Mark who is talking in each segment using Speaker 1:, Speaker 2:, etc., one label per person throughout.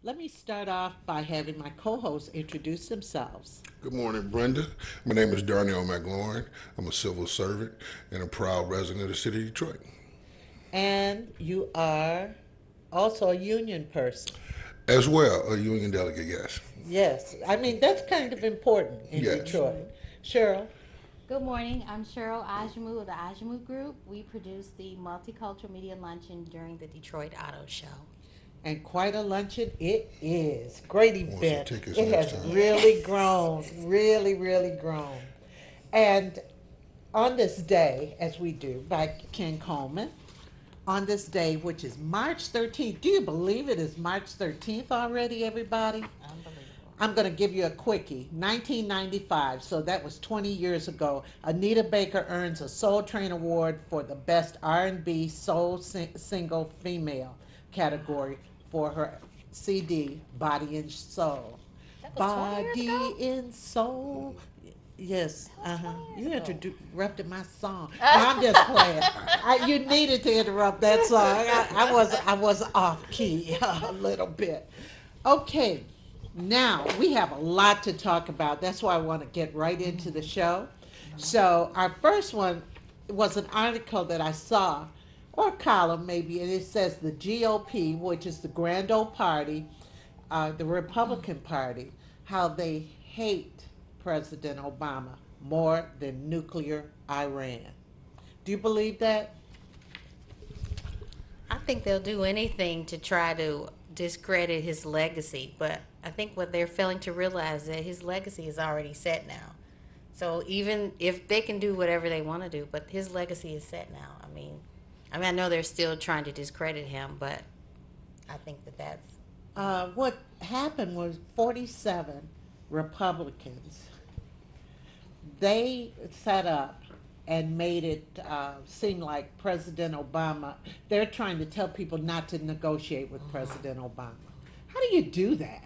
Speaker 1: Let me start off by having my co-hosts introduce themselves.
Speaker 2: Good morning, Brenda. My name is Darnell McLaurin. I'm a civil servant and a proud resident of the city of Detroit.
Speaker 1: And you are also a union person.
Speaker 2: As well, a union delegate, yes.
Speaker 1: Yes, I mean, that's kind of important in
Speaker 2: Yes.
Speaker 1: Detroit. Cheryl,
Speaker 3: Good morning. I'm Cheryl Ajamu of the Ajamu Group. We produce the Multicultural Media Luncheon during the Detroit Auto Show.
Speaker 1: and quite a luncheon it is. Great
Speaker 2: Want some
Speaker 1: event.
Speaker 2: tickets
Speaker 1: It
Speaker 2: next
Speaker 1: has
Speaker 2: time.
Speaker 1: really grown, really, really grown. And on this day, as we do by Ken Coleman, on this day, which is March 13th. Do you believe it is March 13th already, everybody?
Speaker 3: Unbelievable.
Speaker 1: I'm going to give you a quickie. 1995, so that was 20 years ago. Anita Baker earns a Soul Train Award for the Best R&B Soul Single Female category for her CD, Body and Soul.
Speaker 3: That was 20 years
Speaker 1: Body
Speaker 3: ago?
Speaker 1: and Soul. Yes,
Speaker 3: That was
Speaker 1: uh-huh.
Speaker 3: 20 years
Speaker 1: You
Speaker 3: ago.
Speaker 1: interrupted my song. No, I'm just playing. You needed to interrupt that song. I was off key a little bit. Okay, now we have a lot to talk about. That's why I want to get right into the show. So our first one was an article that I saw, or a column maybe, and it says the GOP, which is the Grand Old Party, the Republican Party, how they hate President Obama more than nuclear Iran. Do you believe that?
Speaker 3: I think they'll do anything to try to discredit his legacy, but I think what they're failing to realize is that his legacy is already set now. So even if they can do whatever they want to do, but his legacy is set now. I know they're still trying to discredit him, but I think that that's
Speaker 1: What happened was 47 Republicans, they set up and made it seem like President Obama, they're trying to tell people not to negotiate with President Obama. How do you do that?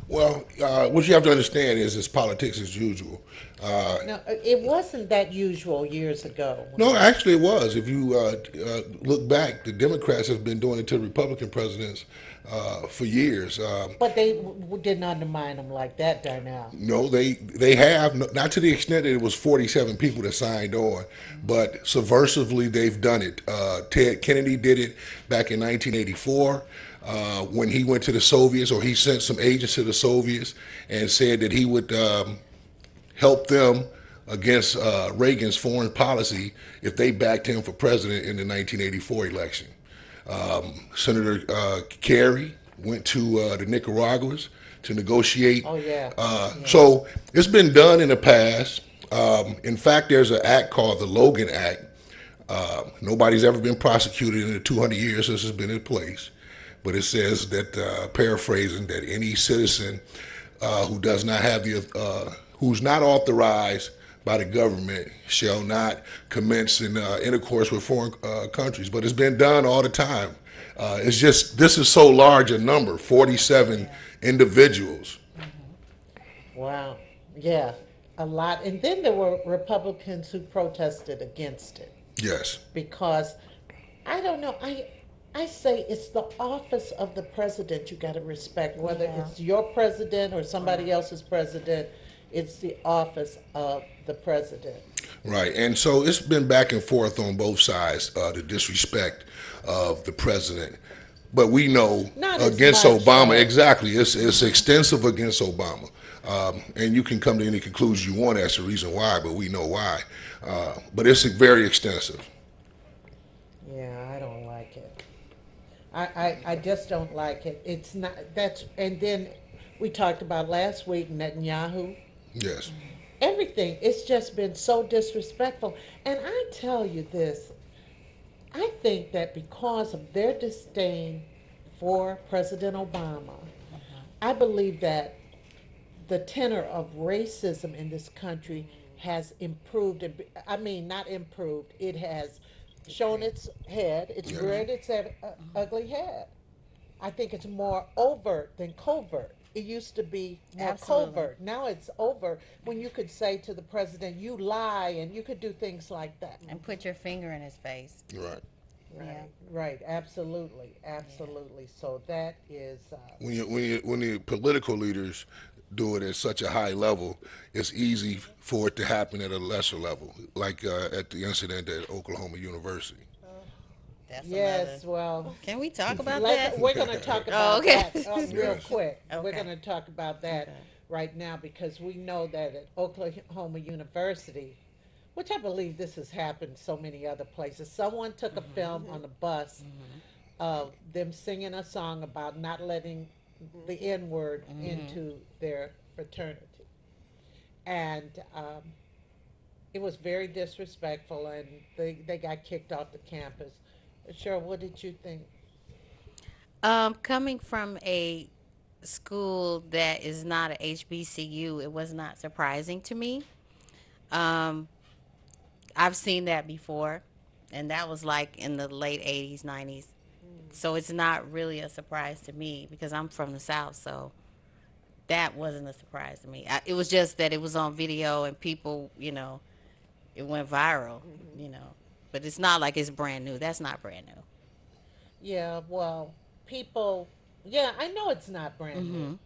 Speaker 2: Well, what you have to understand is it's politics as usual. Uh,
Speaker 1: No, it wasn't that usual years ago.
Speaker 2: no, actually, it was. If you look back, the Democrats have been doing it to Republican presidents for years.
Speaker 1: But they didn't undermine them like that, Darnell.
Speaker 2: No, they have not to the extent that it was 47 people that signed on, but subversively they've done it. Ted Kennedy did it back in 1984 when he went to the Soviets, or he sent some agents to the Soviets and said that he would help them against Reagan's foreign policy if they backed him for president in the 1984 election. Senator Kerry went to the Nicaraguas to negotiate.
Speaker 1: Oh, yeah. Yeah.
Speaker 2: So it's been done in the past. In fact, there's an act called the Logan Act. Nobody's ever been prosecuted in the 200 years this has been in place. But it says that, paraphrasing, that any citizen who does not have who's not authorized by the government shall not commence in intercourse with foreign countries. But it's been done all the time. It's just this is so large a number, 47
Speaker 1: Yeah.
Speaker 2: individuals.
Speaker 1: Wow. Yeah. A lot. And then there were Republicans who protested against it
Speaker 2: Yes,
Speaker 1: because I don't know. I say it's the office of the president you got to respect, whether
Speaker 3: yeah.
Speaker 1: it's your president or somebody
Speaker 3: Right.
Speaker 1: else's president. It's the office of the president.
Speaker 2: right. And so it's been back and forth on both sides, the disrespect of the president. But we know
Speaker 1: Not as
Speaker 2: against
Speaker 1: much
Speaker 2: Obama,
Speaker 1: as.
Speaker 2: exactly, it's extensive against Obama. And you can come to any conclusion you want as the reason why, but we know why. But it's very extensive.
Speaker 1: Yeah, I don't like it. I just don't like it. It's not that's and then we talked about last week Netanyahu.
Speaker 2: Yes.
Speaker 1: Everything. It's just been so disrespectful. And I tell you this, I think that because of their disdain for President Obama, I believe that the tenor of racism in this country has improved. I mean, not improved, it has shown its head, it's
Speaker 2: Yes.
Speaker 1: reared its ugly head. I think it's more overt than covert. It used to be more
Speaker 3: Absolutely.
Speaker 1: covert. Now it's over when you could say to the president, you lie, and you could do things like that.
Speaker 3: And put your finger in his face.
Speaker 2: Right.
Speaker 1: Right, right, absolutely, absolutely. So that is,
Speaker 2: When the political leaders do it at such a high level, it's easy for it to happen at a lesser level, like at the incident at Oklahoma University.
Speaker 3: That's another.
Speaker 1: yes, well,
Speaker 3: Can we talk about
Speaker 1: let's,
Speaker 3: that?
Speaker 1: we're gonna talk
Speaker 3: Oh,
Speaker 1: about
Speaker 3: okay.
Speaker 1: that real
Speaker 2: Yes.
Speaker 1: quick. We're
Speaker 3: Okay.
Speaker 1: gonna talk about that
Speaker 3: Okay.
Speaker 1: right now because we know that at Oklahoma University, which I believe this has happened so many other places, someone took a film on the bus of them singing a song about not letting the N word into their fraternity. And it was very disrespectful, and they got kicked off the campus. Cheryl, what did you think?
Speaker 3: Coming from a school that is not a HBCU, it was not surprising to me. Um, I've seen that before, and that was like in the late 80s, 90s. So it's not really a surprise to me because I'm from the South, so that wasn't a surprise to me. It was just that it was on video and people, it went viral, you know. But it's not like it's brand new. That's not brand new.
Speaker 1: Yeah, well, people, yeah, I know it's not brand new,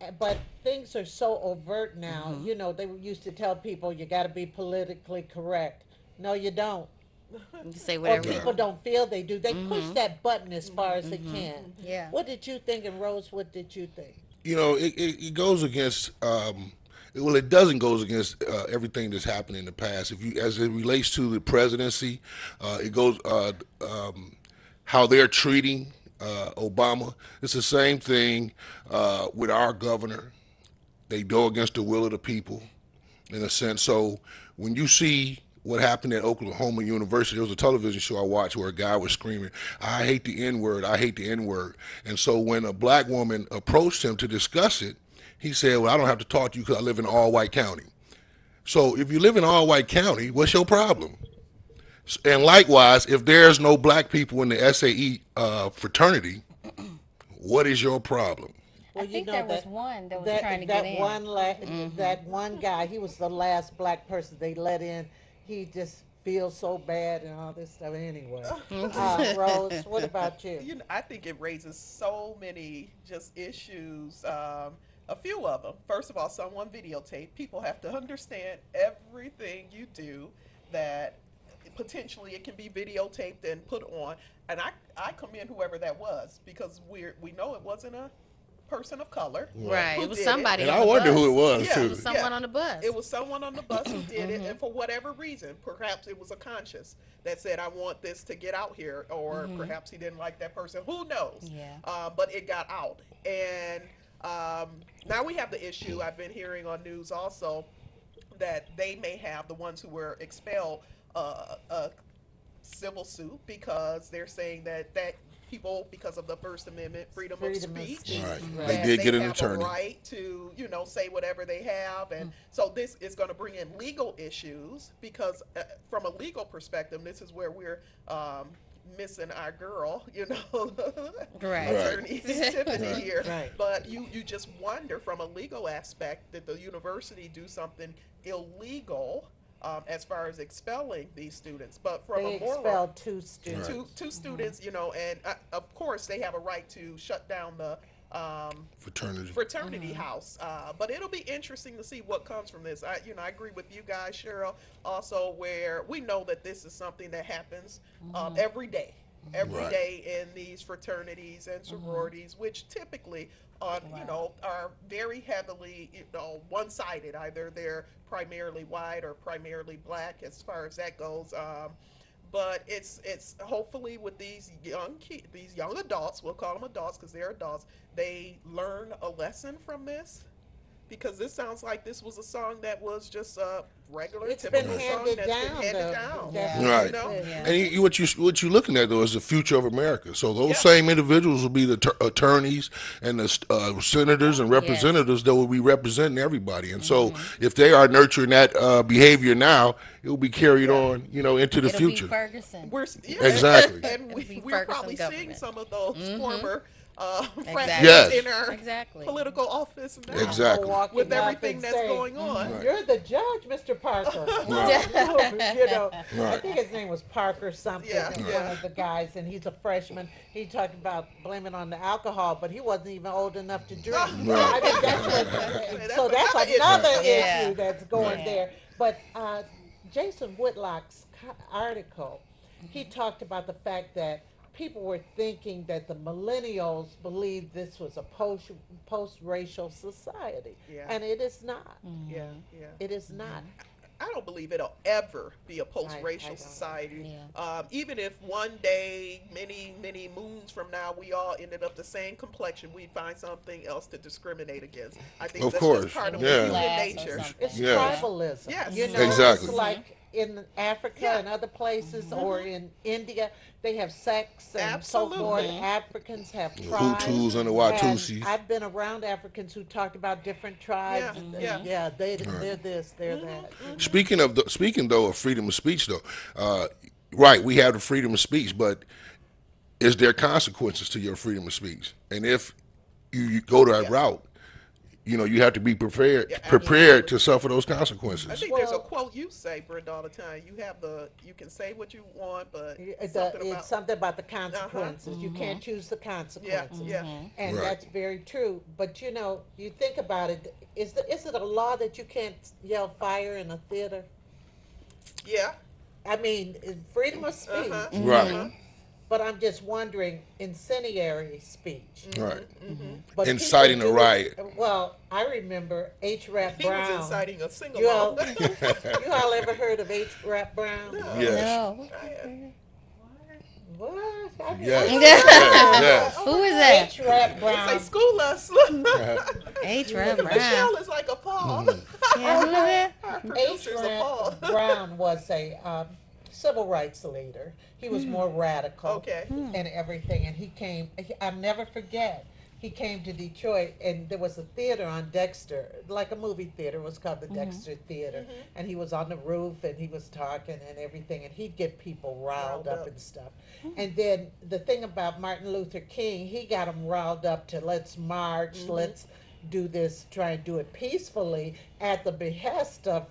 Speaker 3: Mm-hmm.
Speaker 1: but things are so overt now.
Speaker 3: Mm-hmm.
Speaker 1: You know, they used to tell people you got to be politically correct. No, you don't.
Speaker 3: You can say
Speaker 1: Or
Speaker 3: whatever you
Speaker 1: people
Speaker 3: want.
Speaker 1: don't feel they do. They push
Speaker 3: Mm-hmm.
Speaker 1: that button as far as they can.
Speaker 3: Yeah.
Speaker 1: What did you think? And Rose, what did you think?
Speaker 2: It goes against. Well, it doesn't goes against everything that's happened in the past. If you, as it relates to the presidency, it goes how they're treating Obama. It's the same thing with our governor. They go against the will of the people, in a sense. So when you see what happened at Oklahoma University, there was a television show I watched where a guy was screaming, "I hate the N word, I hate the N word." And so when a black woman approached him to discuss it, he said, "Well, I don't have to talk to you because I live in an all white county." So if you live in an all white county, what's your problem? And likewise, if there's no black people in the SAE fraternity, what is your problem?
Speaker 4: I
Speaker 1: Well, you
Speaker 4: think
Speaker 1: know
Speaker 4: there was
Speaker 1: that
Speaker 4: one that was
Speaker 1: that
Speaker 4: trying to
Speaker 1: that
Speaker 4: get in.
Speaker 1: one that one guy, he was the last black person they let in. He just feels so bad and all this stuff. Anyway, Rose, what about you?
Speaker 5: I think it raises so many just issues. A few of them. First of all, someone videotape. People have to understand everything you do that potentially it can be videotaped and put on. And I commend whoever that was because we know it wasn't a person of color.
Speaker 3: Right.
Speaker 5: Who
Speaker 3: It was
Speaker 5: did
Speaker 3: somebody
Speaker 2: And
Speaker 3: on
Speaker 2: I
Speaker 3: the
Speaker 2: wonder
Speaker 3: bus.
Speaker 2: who it was
Speaker 5: Yeah.
Speaker 3: It
Speaker 2: too.
Speaker 3: was someone
Speaker 5: Yeah.
Speaker 3: on the bus.
Speaker 5: It was someone on the bus who did it, and for whatever reason, perhaps it was a conscience that said, "I want this to get out here," or perhaps he didn't like that person. Who knows?
Speaker 4: Yeah.
Speaker 5: But it got out, and now we have the issue. I've been hearing on news also that they may have the ones who were expelled a civil suit because they're saying that people, because of the First Amendment, freedom of
Speaker 1: Freedom of
Speaker 5: speech,
Speaker 1: speech.
Speaker 2: Right.
Speaker 1: Right.
Speaker 2: They
Speaker 5: that
Speaker 2: did get an
Speaker 5: have
Speaker 2: attorney.
Speaker 5: a right to say whatever they have, and so this is going to bring in legal issues because from a legal perspective, this is where we're missing our girl,
Speaker 3: Right.
Speaker 5: attorney Tiffany
Speaker 2: Right.
Speaker 5: here.
Speaker 1: Right.
Speaker 5: But you just wonder from a legal aspect that the university do something illegal as far as expelling these students, but from
Speaker 1: They
Speaker 5: a moral
Speaker 1: expelled two students.
Speaker 5: two students, and of course they have a right to shut down the
Speaker 2: Fraternity.
Speaker 5: fraternity house. But it'll be interesting to see what comes from this. I agree with you guys, Cheryl. Also, where we know that this is something that happens every day. Every
Speaker 2: Right.
Speaker 5: day in these fraternities and sororities, which typically, are very heavily, one-sided. Either they're primarily white or primarily black, as far as that goes. But it's hopefully with these these young adults, we'll call them adults because they're adults, they learn a lesson from this. Because this sounds like this was a song that was just a regular,
Speaker 1: It's
Speaker 5: typical
Speaker 1: been
Speaker 5: song
Speaker 1: handed
Speaker 5: that's
Speaker 1: down,
Speaker 5: been handed
Speaker 1: though.
Speaker 5: down.
Speaker 1: That's
Speaker 2: Right.
Speaker 5: You know?
Speaker 3: Yeah.
Speaker 2: And what you're looking at though is the future of America. So those
Speaker 5: Yeah.
Speaker 2: same individuals will be the attorneys and the senators and representatives that will be representing everybody. And so if they are nurturing that behavior now, it will be carried on, into the
Speaker 4: It'll
Speaker 2: future.
Speaker 4: be Ferguson.
Speaker 5: We're
Speaker 2: Exactly.
Speaker 5: and
Speaker 3: It'll be
Speaker 5: we're
Speaker 3: Ferguson
Speaker 5: probably seeing
Speaker 3: government.
Speaker 5: some of those former
Speaker 3: Exactly.
Speaker 2: Yes.
Speaker 5: in our
Speaker 3: Exactly.
Speaker 5: political office now.
Speaker 2: Exactly.
Speaker 1: Walking
Speaker 5: With
Speaker 1: up
Speaker 5: everything
Speaker 1: and
Speaker 5: that's
Speaker 1: saying,
Speaker 5: going on.
Speaker 2: Right.
Speaker 1: "You're the judge, Mr. Parker."
Speaker 2: Right.
Speaker 1: You know, I
Speaker 2: Right.
Speaker 1: think his name was Parker something.
Speaker 5: Yeah,
Speaker 1: One
Speaker 5: yeah.
Speaker 1: of the guys, and he's a freshman. He talked about blaming on the alcohol, but he wasn't even old enough to drink.
Speaker 2: Right.
Speaker 1: I mean, that's what.
Speaker 5: That's
Speaker 1: So that's
Speaker 5: another issue.
Speaker 1: another
Speaker 3: Yeah.
Speaker 1: issue that's going
Speaker 3: Yeah.
Speaker 1: there. But Jason Whitlock's article, he talked about the fact that people were thinking that the millennials believed this was a post racial society,
Speaker 5: Yeah.
Speaker 1: and it is not.
Speaker 5: Yeah, yeah.
Speaker 1: It is not.
Speaker 5: I don't believe it'll ever be a
Speaker 1: I
Speaker 5: post-racial
Speaker 1: don't.
Speaker 5: society.
Speaker 3: Yeah.
Speaker 5: Even if one day, many moons from now, we all ended up the same complexion, we'd find something else to discriminate against. I think
Speaker 2: Of
Speaker 5: that's
Speaker 2: course,
Speaker 5: just part of
Speaker 2: yeah.
Speaker 5: human
Speaker 3: Class or
Speaker 5: nature.
Speaker 3: something.
Speaker 1: It's
Speaker 2: Yes.
Speaker 1: tribalism.
Speaker 5: Yes.
Speaker 1: You know,
Speaker 2: Exactly.
Speaker 1: it's like in Africa
Speaker 5: Yeah.
Speaker 1: and other places, or in India, they have sects and so forth.
Speaker 5: Absolutely.
Speaker 1: Africans have tribes.
Speaker 2: Hutus and the
Speaker 1: And
Speaker 2: Watusis.
Speaker 1: I've been around Africans who talked about different tribes.
Speaker 5: Yeah, yeah.
Speaker 1: They're this, they're that.
Speaker 2: Speaking though of freedom of speech though, right? We have the freedom of speech, but is there consequences to your freedom of speech? And if you go that route, you have to be prepared
Speaker 5: Yeah,
Speaker 2: prepared
Speaker 5: absolutely.
Speaker 2: to suffer those
Speaker 5: I
Speaker 2: consequences.
Speaker 5: think there's a
Speaker 1: Well-
Speaker 5: quote you say, Brenda, all the time. You can say what you want, but
Speaker 1: It's
Speaker 5: something
Speaker 1: it's
Speaker 5: about,
Speaker 1: something about the consequences. You can't choose the
Speaker 5: yeah,
Speaker 1: consequences.
Speaker 5: yeah.
Speaker 1: And
Speaker 2: Right.
Speaker 1: that's very true. But you think about it. Is it a law that you can't yell fire in a theater?
Speaker 5: Yeah.
Speaker 1: I mean, freedom of speech.
Speaker 5: Uh-huh.
Speaker 2: Right.
Speaker 1: But I'm just wondering, incendiary speech.
Speaker 2: Right.
Speaker 1: But
Speaker 2: Inciting
Speaker 1: people
Speaker 2: a
Speaker 1: do it-
Speaker 2: riot.
Speaker 1: Well, I remember H. Rap
Speaker 5: He was
Speaker 1: Brown.
Speaker 5: inciting a single
Speaker 1: You all, you all ever heard of H. Rap Brown?
Speaker 2: Yes.
Speaker 3: No.
Speaker 1: What? I mean,
Speaker 2: Yes.
Speaker 1: I-
Speaker 2: Yes.
Speaker 3: Who is that?
Speaker 1: H. Rap
Speaker 5: Say
Speaker 1: Brown.
Speaker 5: school us.
Speaker 3: H. Rap
Speaker 5: Michelle
Speaker 3: Brown.
Speaker 5: is like appalled.
Speaker 3: Yeah, who is that?
Speaker 5: Our
Speaker 1: H.
Speaker 5: producer's appalled.
Speaker 1: Rap Brown was a civil rights leader. He was more radical
Speaker 5: Okay.
Speaker 1: and everything. And he came, I'll never forget, he came to Detroit, and there was a theater on Dexter, like a movie theater. It was called the Dexter Theater. And he was on the roof, and he was talking and everything, and he'd get people riled up and stuff. And then the thing about Martin Luther King, he got them riled up to let's march, let's do this, try and do it peacefully at the behest of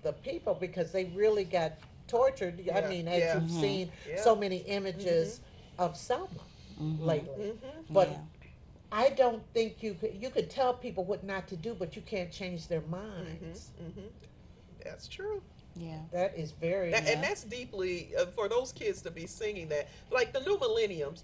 Speaker 1: the people, because they really got tortured. I
Speaker 5: Yeah,
Speaker 1: mean, as
Speaker 5: yeah.
Speaker 1: you've seen
Speaker 5: Yeah.
Speaker 1: so many images of Selma lately. But
Speaker 3: Yeah.
Speaker 1: I don't think you could tell people what not to do, but you can't change their minds.
Speaker 5: That's true.
Speaker 3: Yeah.
Speaker 1: That is very
Speaker 5: And that's deeply for those kids to be singing that. Like the new millennials,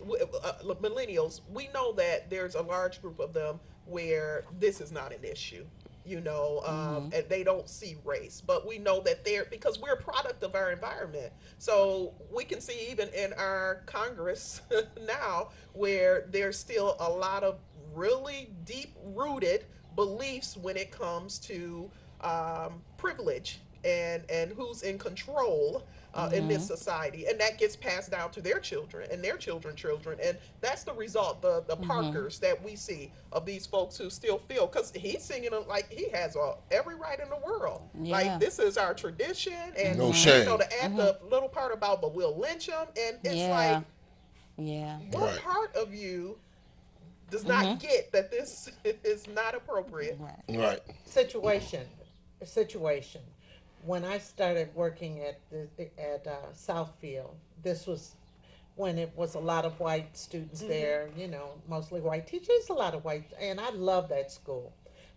Speaker 5: we know that there's a large group of them where this is not an issue. And they don't see race, but we know that because we're a product of our environment. So we can see even in our Congress now where there's still a lot of really deep rooted beliefs when it comes to privilege and who's in control in this society, and that gets passed down to their children and their children, and that's the result. The Parkers that we see of these folks who still feel, because he's singing them like he has every right in the world.
Speaker 3: Yeah.
Speaker 5: Like this is our tradition, and
Speaker 2: No shame.
Speaker 5: to add the little part about, but we'll lynch them, and it's
Speaker 3: Yeah.
Speaker 5: like,
Speaker 3: Yeah.
Speaker 5: what
Speaker 2: Right.
Speaker 5: part of you does not get that this is not appropriate?
Speaker 3: Right.
Speaker 2: Right.
Speaker 1: situation. When I started working at Southfield, this was when it was a lot of white students there. Mostly white teachers, a lot of white, and I love that school.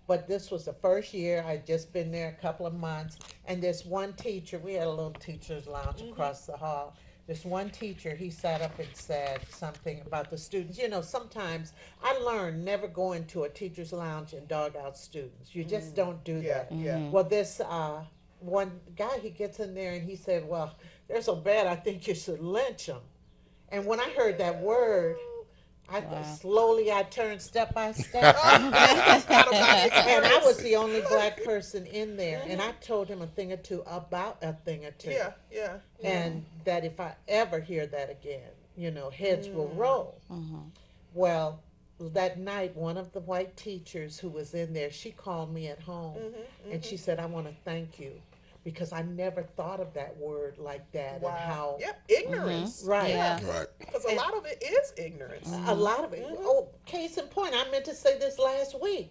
Speaker 1: But this was the first year. I'd just been there a couple of months, and this one teacher, we had a little teacher's lounge across the hall. This one teacher, he sat up and said something about the students. Sometimes I learned never go into a teacher's lounge and dog out students. You just don't do
Speaker 5: Yeah,
Speaker 1: that.
Speaker 5: yeah.
Speaker 1: Well, this one guy, he gets in there and he said, well, they're so bad, I think you should lynch them. And when I heard that word, slowly I turned step by step. And I was the only black person in there. And I told him a thing or two about a thing or two.
Speaker 5: Yeah, yeah.
Speaker 1: And that if I ever hear that again, heads will roll. Well, that night, one of the white teachers who was in there, she called me at home and she said, I want to thank you because I never thought of that word like that and how
Speaker 5: Yep, ignorance.
Speaker 1: right.
Speaker 3: Yeah.
Speaker 2: Right.
Speaker 5: Because a lot of it is ignorance.
Speaker 1: A lot of it. Oh, case in point, I meant to say this last week.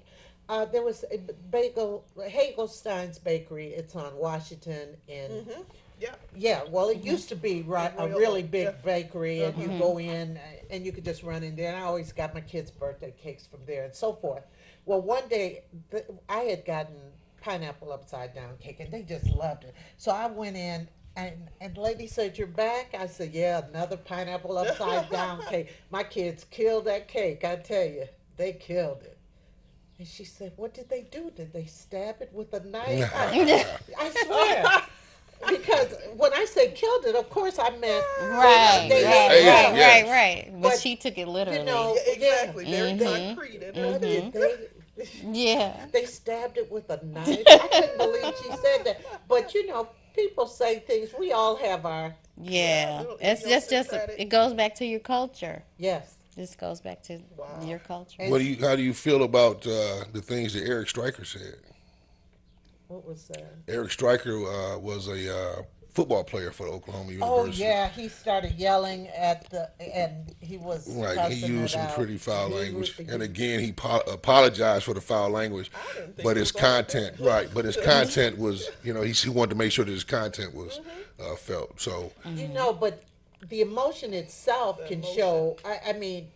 Speaker 1: There was a bagel, Hagelstein's Bakery. It's on Washington in.
Speaker 5: Yeah.
Speaker 1: Yeah, well, it used to be right a
Speaker 5: Royal
Speaker 1: really
Speaker 5: Oak,
Speaker 1: big
Speaker 5: yeah.
Speaker 1: bakery, and you go in and you could just run in there. And I always got my kids' birthday cakes from there and so forth. Well, one day I had gotten pineapple upside down cake, and they just loved it. So I went in. And the lady said, "You're back?" I said, "Yeah, another pineapple upside down cake." My kids killed that cake, I tell you. They killed it. And she said, "What did they do? Did they stab it with a knife?" I swear. Because when I say killed it, of course I meant
Speaker 3: Right,
Speaker 1: they-
Speaker 3: right,
Speaker 2: yes.
Speaker 3: right. But
Speaker 1: But,
Speaker 3: she took it literally.
Speaker 1: you know,
Speaker 5: Yeah, exactly. Very
Speaker 1: Mm-hmm.
Speaker 5: concrete. And
Speaker 1: What did they?
Speaker 3: Yeah.
Speaker 1: They stabbed it with a knife. I couldn't believe she said that. But you know, people say things. We all have our
Speaker 3: Yeah.
Speaker 5: little
Speaker 3: It's just
Speaker 5: idiosyncratic.
Speaker 3: it goes back to your culture.
Speaker 1: yes.
Speaker 3: This goes back to your culture.
Speaker 1: And-
Speaker 2: How do you feel about the things that Eric Stryker said?
Speaker 1: What was that?
Speaker 2: Eric Stryker was a football player for Oklahoma
Speaker 1: Oh
Speaker 2: University.
Speaker 1: yeah, he started yelling at and he was
Speaker 2: Right, he
Speaker 1: cussing
Speaker 2: used
Speaker 1: it
Speaker 2: some
Speaker 1: out.
Speaker 2: pretty foul
Speaker 1: He
Speaker 2: language,
Speaker 1: was-
Speaker 2: and again, he apologized for the foul language,
Speaker 5: didn't think
Speaker 2: but
Speaker 5: it
Speaker 2: his
Speaker 5: was all
Speaker 2: content, right? But his content was, you know, he wanted to make sure that his content was felt. So,
Speaker 1: You know, but the emotion itself can show. I mean,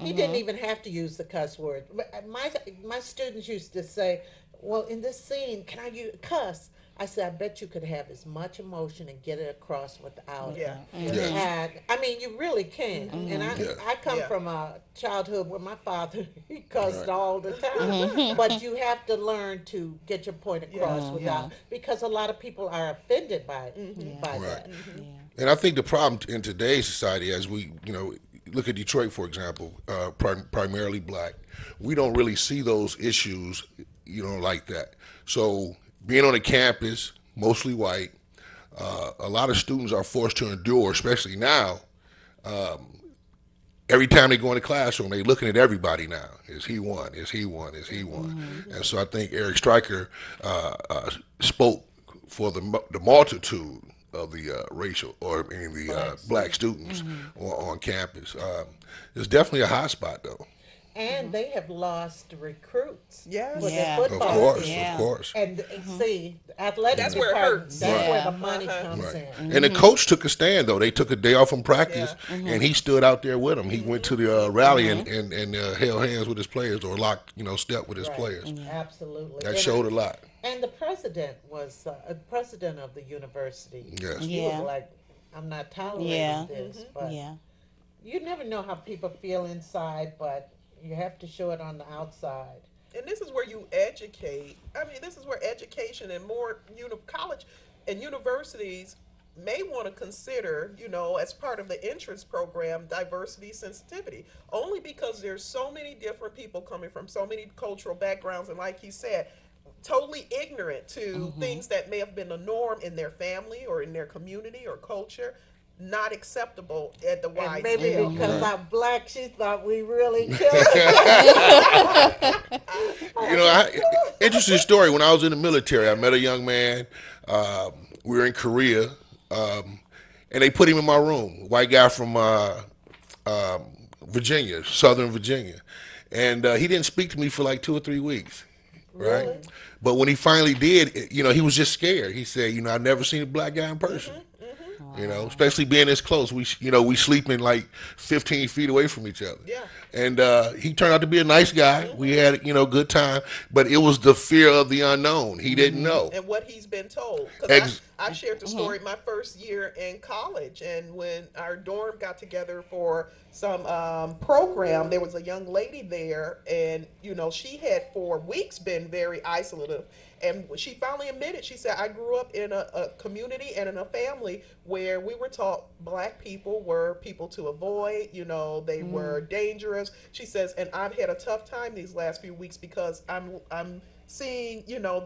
Speaker 1: he didn't even have to use the cuss word. My students used to say, "Well, in this scene, can I cuss?" I said, "I bet you could have as much emotion and get it across without."
Speaker 5: Yeah.
Speaker 2: Yes.
Speaker 1: And I mean, you really can. And
Speaker 2: Yeah.
Speaker 1: I come
Speaker 5: Yeah.
Speaker 1: from a childhood where my father he cussed all the time. But you have to learn to get your point across without because a lot of people are offended by by that.
Speaker 2: and I think the problem in today's society, as we, you know, look at Detroit, for example, primarily black, we don't really see those issues, you know, like that. So, being on a campus, mostly white, a lot of students are forced to endure, especially now. Every time they go in the classroom, they're looking at everybody now. Is he one? Is he one? Is he one? And so I think Eric Stryker spoke for the multitude of the racial or the black students on campus. It's definitely a hot spot, though.
Speaker 1: And they have lost recruits
Speaker 5: Yes.
Speaker 1: for
Speaker 3: Yeah.
Speaker 1: the
Speaker 2: Of
Speaker 1: football
Speaker 2: course,
Speaker 1: team.
Speaker 3: Yeah.
Speaker 2: of course.
Speaker 1: And see, athletic
Speaker 5: That's where it
Speaker 1: department,
Speaker 5: hurts.
Speaker 1: that's
Speaker 3: Yeah.
Speaker 1: where the money comes
Speaker 2: Right.
Speaker 1: in.
Speaker 2: And the coach took a stand, though. They took a day off from practice, and he stood out there with them. He went to the rally and held hands with his players or locked, you know, step with his
Speaker 1: Right.
Speaker 2: players.
Speaker 1: Absolutely.
Speaker 2: That
Speaker 1: And
Speaker 2: showed a lot.
Speaker 1: And the president was president of the university.
Speaker 2: Yes.
Speaker 1: He
Speaker 3: Yeah.
Speaker 1: was like, "I'm not tolerating
Speaker 3: Yeah.
Speaker 1: this." But
Speaker 3: Yeah.
Speaker 1: you never know how people feel inside, but you have to show it on the outside.
Speaker 5: And this is where you educate. I mean, this is where education and more college and universities may want to consider, you know, as part of the entrance program, diversity sensitivity. Only because there's so many different people coming from so many cultural backgrounds, and like he said, totally ignorant to things that may have been the norm in their family or in their community or culture. Not acceptable at the
Speaker 1: And
Speaker 5: wide
Speaker 1: maybe
Speaker 5: scale.
Speaker 1: because I'm black, she thought we really killed it.
Speaker 2: You know, interesting story. When I was in the military, I met a young man. We were in Korea, and they put him in my room. White guy from Virginia, Southern Virginia, and he didn't speak to me for like 2 or 3 weeks. Right.
Speaker 1: Really?
Speaker 2: But when he finally did, you know, he was just scared. He said, you know, I've never seen a black guy in person. You know, especially being this close. We sleeping like 15 feet away from each other.
Speaker 5: Yeah.
Speaker 2: And he turned out to be a nice guy. We had, you know, good time. But it was the fear of the unknown. He didn't know.
Speaker 5: And what he's been told. Because I shared
Speaker 1: Mm-hmm.
Speaker 5: the story my first year in college, and when our dorm got together for some program, there was a young lady there, and you know, she had for weeks been very isolative. And she finally admitted, she said, "I grew up in a community and in a family where we were taught black people were people to avoid, you know, they were dangerous." She says, "And I've had a tough time these last few weeks because I'm seeing, you know,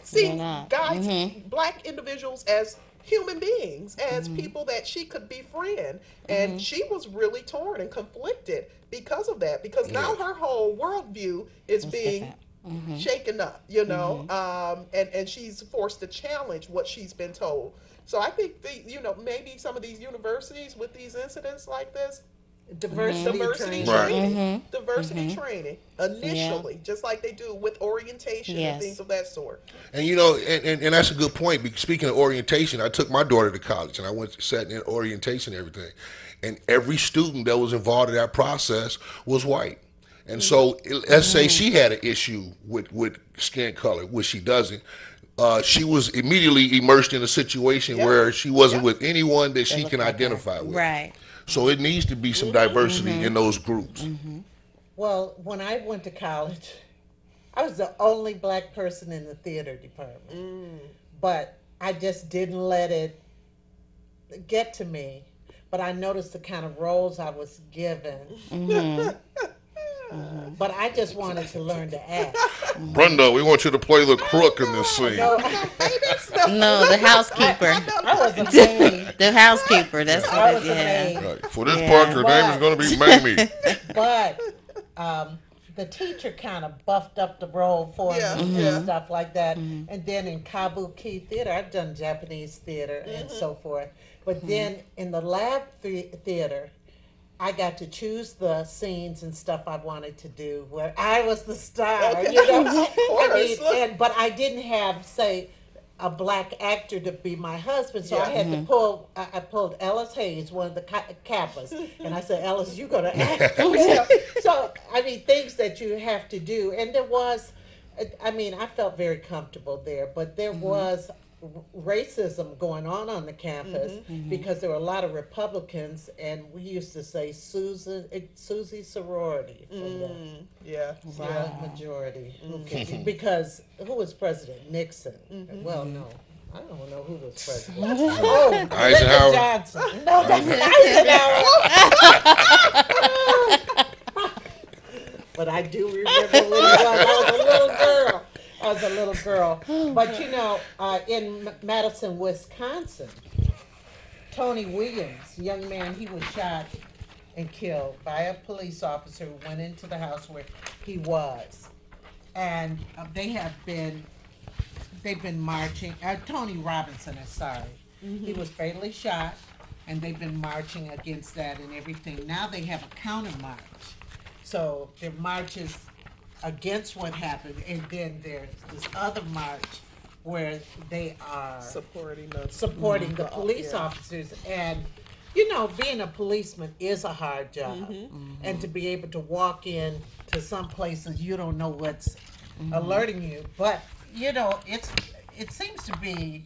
Speaker 5: seeing
Speaker 3: not.
Speaker 5: guys, black individuals as human beings, as people that she could befriend." And she was really torn and conflicted because of that, because now her whole worldview is being
Speaker 3: different.
Speaker 5: shaken up, you know, and she's forced to challenge what she's been told. So I think maybe some of these universities with these incidents like this, diversity training, diversity training initially, just like they do with orientation and things of that sort.
Speaker 2: And and that's a good point. Speaking of orientation, I took my daughter to college, and I sat in orientation and everything, and every student that was involved in that process was white. And so, let's say she had an issue with skin color, which she doesn't. She was immediately immersed in a situation where she wasn't with anyone that she can identify with.
Speaker 3: Right.
Speaker 2: So it needs to be some diversity in those groups.
Speaker 1: Well, when I went to college, I was the only black person in the theater department. But I just didn't let it get to me. But I noticed the kind of roles I was given. But I just wanted to learn to act.
Speaker 2: Brenda, we want you to play the crook in this scene.
Speaker 3: No, the housekeeper.
Speaker 1: I was a maid.
Speaker 3: The housekeeper. That's
Speaker 1: I
Speaker 3: what
Speaker 1: was
Speaker 3: it
Speaker 1: a maid.
Speaker 2: Right. For this part, your name is going to be Mamie.
Speaker 1: But the teacher kind of buffed up the role for me and stuff like that. And then in Kabuki theater, I've done Japanese theater and so forth. But then in the lab theater, I got to choose the scenes and stuff I wanted to do where I was the star, you know. But I didn't have, say, a black actor to be my husband, so I had to pull. I pulled Ellis Hayes, one of the Kappas, and I said, "Ellis, you're gonna act." So I mean, things that you have to do, and there was, I mean, I felt very comfortable there, but there was racism going on the campus because there were a lot of Republicans, and we used to say Susie sorority from the silent majority. Because who was President? Nixon. Well, no. I don't know who was president. Oh,
Speaker 2: Eisenhower.
Speaker 1: Johnson. No, that's Eisenhower. But I do remember when I was a little girl. But you know, in Madison, Wisconsin, Tony Williams, young man, he was shot and killed by a police officer who went into the house where he was. And they've been marching, Tony Robinson, he was fatally shot, and they've been marching against that and everything. Now they have a counter march. So their marches against what happened, and then there's this other march where they are supporting the police officers. And you know, being a policeman is a hard job, and to be able to walk in to some places you don't know what's alerting you, but you know, it seems to be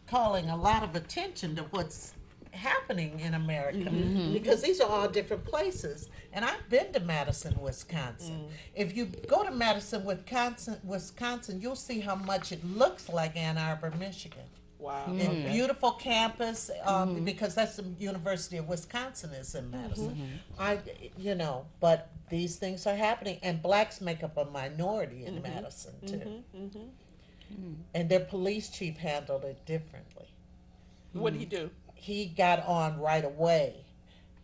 Speaker 1: calling a lot of attention to what's happening in America, because these are all different places. And I've been to Madison, Wisconsin. If you go to Madison, Wisconsin, you'll see how much it looks like Ann Arbor, Michigan.
Speaker 5: Wow.
Speaker 1: And beautiful campus, because that's the University of Wisconsin is in Madison. But these things are happening, and blacks make up a minority in Madison too. And their police chief handled it differently.
Speaker 5: What did he do?
Speaker 1: He got on right away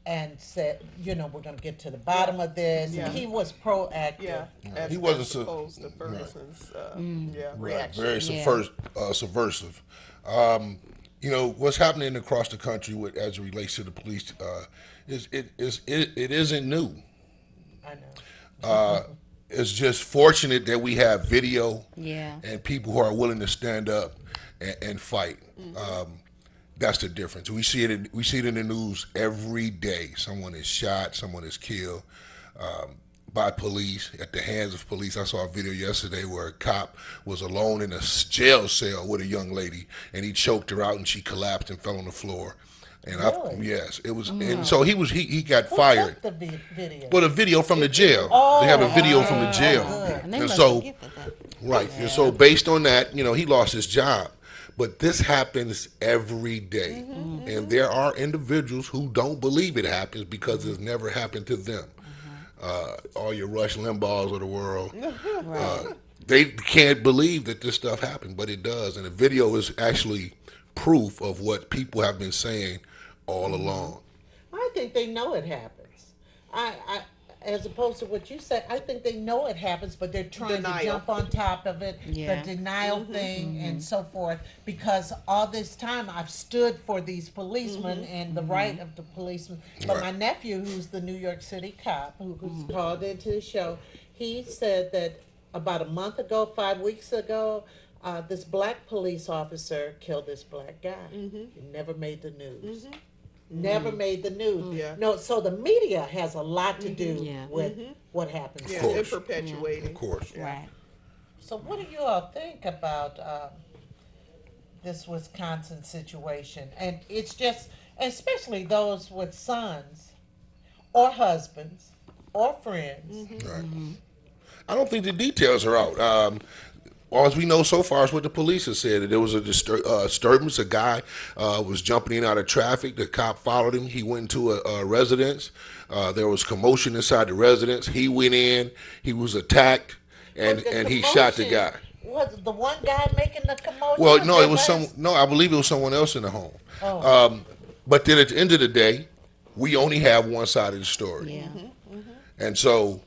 Speaker 1: and said, we're going to get to the bottom of this. Yeah. He was proactive.
Speaker 5: Yeah,
Speaker 2: he wasn't
Speaker 5: opposed to Ferguson's reaction.
Speaker 2: Very subversive. What's happening across the country as it relates to the police it isn't new.
Speaker 1: I know.
Speaker 2: It's just fortunate that we have video and people who are willing to stand up and fight. That's the difference. We see it in the news every day. Someone is shot, someone is killed by police, at the hands of police. I saw a video yesterday where a cop was alone in a jail cell with a young lady, and he choked her out, and she collapsed and fell on the floor. And
Speaker 1: really?
Speaker 2: Yes, it was. And so he got fired.
Speaker 1: Who took the video?
Speaker 2: Well, the video from the jail. They have a video from the jail, and so right. And so based on that, he lost his job. But this happens every day. And there are individuals who don't believe it happens because it's never happened to them. All your Rush Limbaughs of the world, they can't believe that this stuff happened, but it does. And the video is actually proof of what people have been saying all along.
Speaker 1: I think they know it happens. as opposed to what you said, I think they know it happens, but they're trying
Speaker 5: Denial.
Speaker 1: to jump on top of it,
Speaker 3: Yeah.
Speaker 1: the denial thing and so forth. Because all this time I've stood for these policemen and the right of the policemen. But my
Speaker 2: Right.
Speaker 1: nephew, who's the New York City cop, who's called into the show, he said that about a month ago, 5 weeks ago, this black police officer killed this black guy. It never made the news. Never made the news.
Speaker 5: Yeah.
Speaker 1: No, so the media has a lot to do
Speaker 3: Yeah.
Speaker 1: with what happens.
Speaker 5: Yeah,
Speaker 2: course.
Speaker 5: and perpetuating.
Speaker 2: Of course.
Speaker 3: Right.
Speaker 1: So what do you all think about this Wisconsin situation? And it's just, especially those with sons or husbands or friends.
Speaker 2: Right. I don't think the details are out. All we know so far is what the police have said. That there was a disturbance. A guy was jumping in and out of traffic. The cop followed him. He went into a residence. There was commotion inside the residence. He went in. He was attacked, and
Speaker 1: Was the
Speaker 2: he shot the guy.
Speaker 1: commotion- Was the one guy making the commotion?
Speaker 2: Well, no, it
Speaker 1: that
Speaker 2: was some.
Speaker 1: last-
Speaker 2: No, I believe it was someone else in the home.
Speaker 1: Oh.
Speaker 2: But then at the end of the day, we only have one side of the story.
Speaker 3: Yeah.
Speaker 2: And so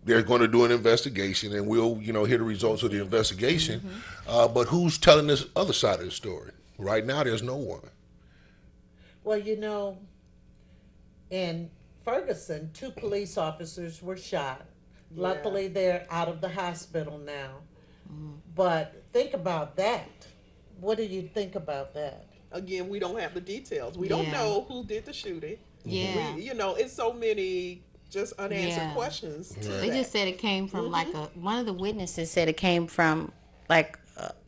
Speaker 2: they're going to do an investigation, and we'll, hear the results of the investigation. But who's telling this other side of the story? Right now, there's no one.
Speaker 1: Well, in Ferguson, 2 police officers were shot. Luckily, they're out of the hospital now. But think about that. What do you think about that?
Speaker 5: Again, we don't have the details. We don't
Speaker 3: Yeah.
Speaker 5: know who did the shooting.
Speaker 3: Yeah.
Speaker 5: It's so many just unanswered
Speaker 3: Yeah.
Speaker 5: questions. To
Speaker 3: They
Speaker 5: that.
Speaker 3: just said it came from one of the witnesses said it came from like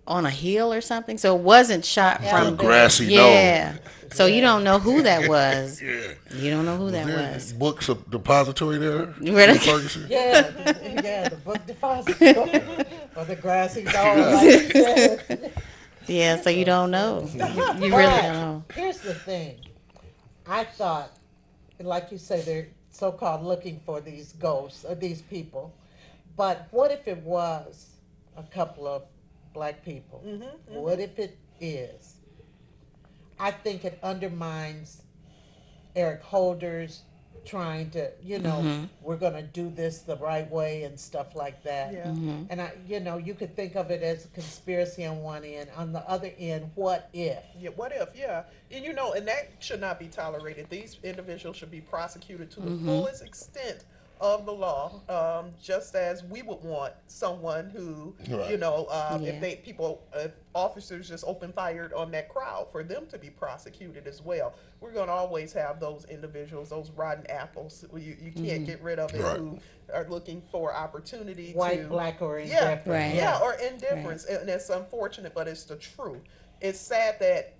Speaker 3: on a hill or something. So it wasn't shot
Speaker 2: A
Speaker 3: from
Speaker 2: grassy
Speaker 3: yeah. So you don't know who that was.
Speaker 2: knoll. Yeah.
Speaker 3: You don't know who that
Speaker 2: There
Speaker 3: was.
Speaker 2: books of depository there.
Speaker 3: Really?
Speaker 2: in Ferguson?
Speaker 1: Yeah, the book depository or the grassy knoll, like you said.
Speaker 3: Yeah, so you don't know. You really
Speaker 1: But
Speaker 3: don't know.
Speaker 1: here's the thing. I thought, like you say, they're so-called looking for these ghosts or these people. But what if it was a couple of black people? What if it is? I think it undermines Eric Holder's trying to, we're going to do this the right way and stuff like that.
Speaker 5: Yeah.
Speaker 1: And you could think of it as a conspiracy on one end. On the other end, what if?
Speaker 5: Yeah, what if? Yeah. And and that should not be tolerated. These individuals should be prosecuted to the fullest extent of the law, just as we would want someone who,
Speaker 2: Right.
Speaker 5: if officers just open fired on that crowd, for them to be prosecuted as well. We're going to always have those individuals, those rotten apples. You can't get rid of it,
Speaker 2: Right.
Speaker 5: who are looking for opportunity
Speaker 1: White,
Speaker 5: to.
Speaker 1: black, or
Speaker 5: Yeah,
Speaker 1: indifferent.
Speaker 3: Right.
Speaker 5: yeah, or indifference, and it's unfortunate, but it's the truth. It's sad that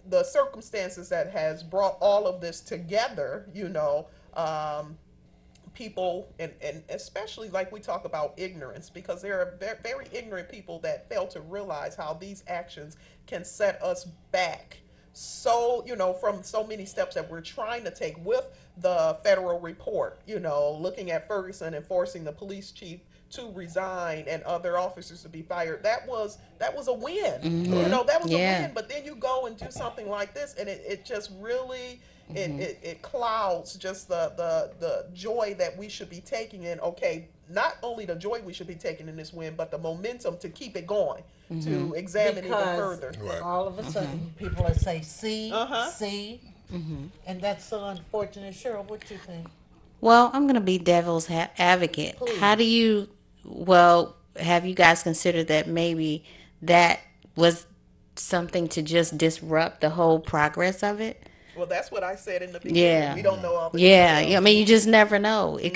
Speaker 5: the circumstances that has brought all of this together, people, and especially like we talk about ignorance, because there are very ignorant people that fail to realize how these actions can set us back. So, from so many steps that we're trying to take with the federal report, looking at Ferguson and forcing the police chief to resign and other officers to be fired. That was a win. That was a win. But then you go and do something like this, and it just really it clouds just the joy that we should be taking in. Okay, not only the joy we should be taking in this win, but the momentum to keep it going, to examine even further.
Speaker 2: Right.
Speaker 1: All of a sudden, people will say, see,
Speaker 3: Mm-hmm.
Speaker 1: and that's so unfortunate. Cheryl, what you think?
Speaker 3: Well, I'm going to be devil's advocate.
Speaker 1: Please.
Speaker 3: How do you, have you guys considered that maybe that was something to just disrupt the whole progress of it?
Speaker 5: Well, that's what I said in the beginning.
Speaker 3: Yeah.
Speaker 5: We don't know all the
Speaker 3: Yeah,
Speaker 5: details.
Speaker 3: I mean, you just never know. It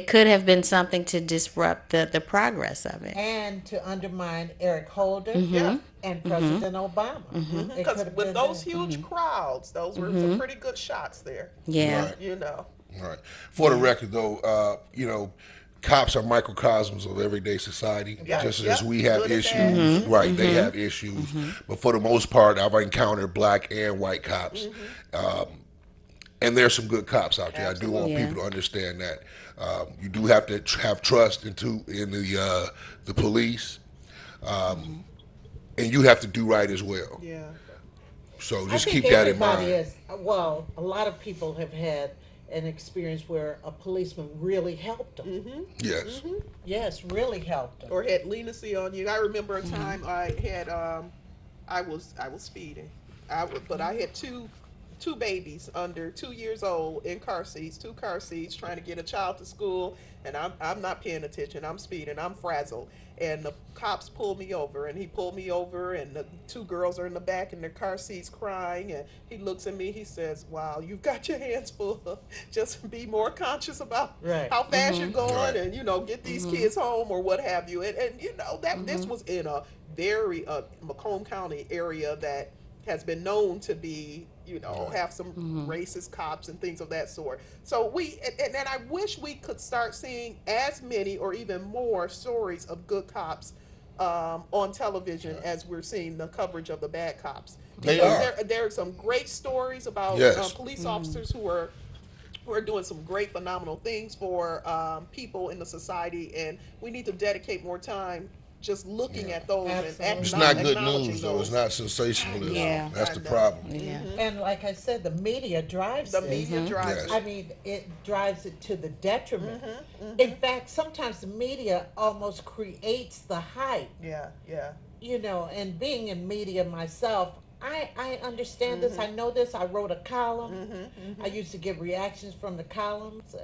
Speaker 3: could have been something to disrupt the progress of it.
Speaker 1: And to undermine Eric Holder
Speaker 5: Yeah.
Speaker 1: and President Obama. It
Speaker 5: Because
Speaker 1: could have
Speaker 5: with
Speaker 1: been
Speaker 5: those
Speaker 1: that.
Speaker 5: huge crowds, those were some pretty good shots there.
Speaker 3: Yeah.
Speaker 2: Right. Right. For the record, though, cops are microcosms of everyday society,
Speaker 5: Yeah,
Speaker 2: just
Speaker 5: yeah.
Speaker 2: as we have
Speaker 5: Good and
Speaker 2: issues.
Speaker 5: bad.
Speaker 2: Right, they have issues. But for the most part, I've encountered black and white cops. And there's some good cops out there. I do want
Speaker 3: Yeah.
Speaker 2: people to understand that. You do have to have trust in the police. And you have to do right as well.
Speaker 5: Yeah.
Speaker 2: So
Speaker 1: I
Speaker 2: just
Speaker 1: think
Speaker 2: keep that in
Speaker 1: everybody
Speaker 2: mind.
Speaker 1: a lot of people have had an experience where a policeman really helped them.
Speaker 2: Yes.
Speaker 1: Yes, really helped them.
Speaker 5: Or had leniency on you. I remember a time I had I was speeding. But I had two babies under 2 years old in car seats, two car seats, trying to get a child to school, and I'm not paying attention. I'm speeding. I'm frazzled, and the cops pulled me over, and he pulled me over, and the two girls are in the back in their car seats crying, and he looks at me. He says, "Wow, you've got your hands full. Just be more conscious about
Speaker 1: Right.
Speaker 5: how fast you're going,
Speaker 2: Right.
Speaker 5: and get these kids home or what have you." And that this was in a very Macomb County area that has been known to be, have some racist cops and things of that sort. So and I wish we could start seeing as many or even more stories of good cops on television as we're seeing the coverage of the bad cops.
Speaker 2: They
Speaker 5: Because
Speaker 2: are.
Speaker 5: there are some great stories about
Speaker 2: Yes.
Speaker 5: police officers who are doing some great, phenomenal things for people in the society, and we need to dedicate more time just looking at those
Speaker 1: Absolutely.
Speaker 5: and
Speaker 2: It's not good
Speaker 5: acknowledging
Speaker 2: news, though. It's not sensationalism.
Speaker 3: Yeah.
Speaker 2: That's the
Speaker 5: I know.
Speaker 2: problem.
Speaker 3: Yeah.
Speaker 1: And like I said, the media drives
Speaker 5: the
Speaker 1: this.
Speaker 5: media drives
Speaker 2: Yes.
Speaker 1: I mean, it drives it to the detriment. In fact, sometimes the media almost creates the hype,
Speaker 5: yeah.
Speaker 1: and being in media myself, I understand this. I know this. I wrote a column. I used to get reactions from the columns.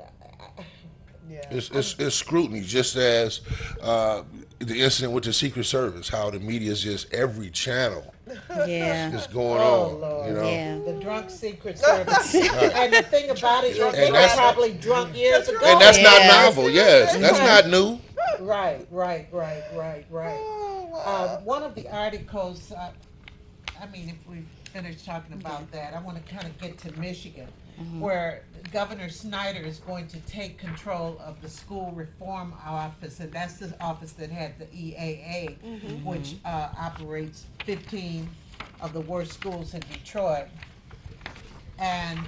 Speaker 5: Yeah.
Speaker 2: It's scrutiny, just as the incident with the Secret Service, how the media is just every channel
Speaker 3: Yeah.
Speaker 2: is going
Speaker 1: Oh,
Speaker 2: on.
Speaker 1: Lord.
Speaker 2: You know,
Speaker 3: Yeah.
Speaker 1: The drunk Secret Service. And the thing about it is, they were
Speaker 2: that's-
Speaker 1: probably drunk years ago.
Speaker 2: and that's not
Speaker 3: Yeah.
Speaker 2: novel. Yes, that's not new.
Speaker 1: Right.
Speaker 5: Oh, wow.
Speaker 1: One of the articles, if we finish talking about that, I want to kind of get to Michigan, where Governor Snyder is going to take control of the school reform office, and that's the office that had the EAA, which operates 15 of the worst schools in Detroit. And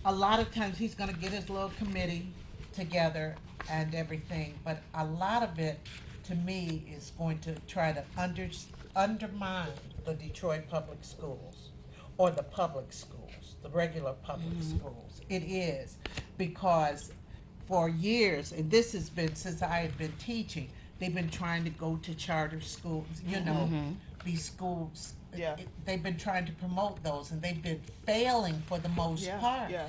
Speaker 1: a lot of times he's going to get his little committee together and everything, but a lot of it, to me, is going to try to undermine the Detroit public schools, or the public schools, the regular public schools. It is, because for years, and this has been since I have been teaching, they've been trying to go to charter schools, these schools.
Speaker 5: Yeah.
Speaker 1: They've been trying to promote those, and they've been failing for the most part.
Speaker 5: Yeah.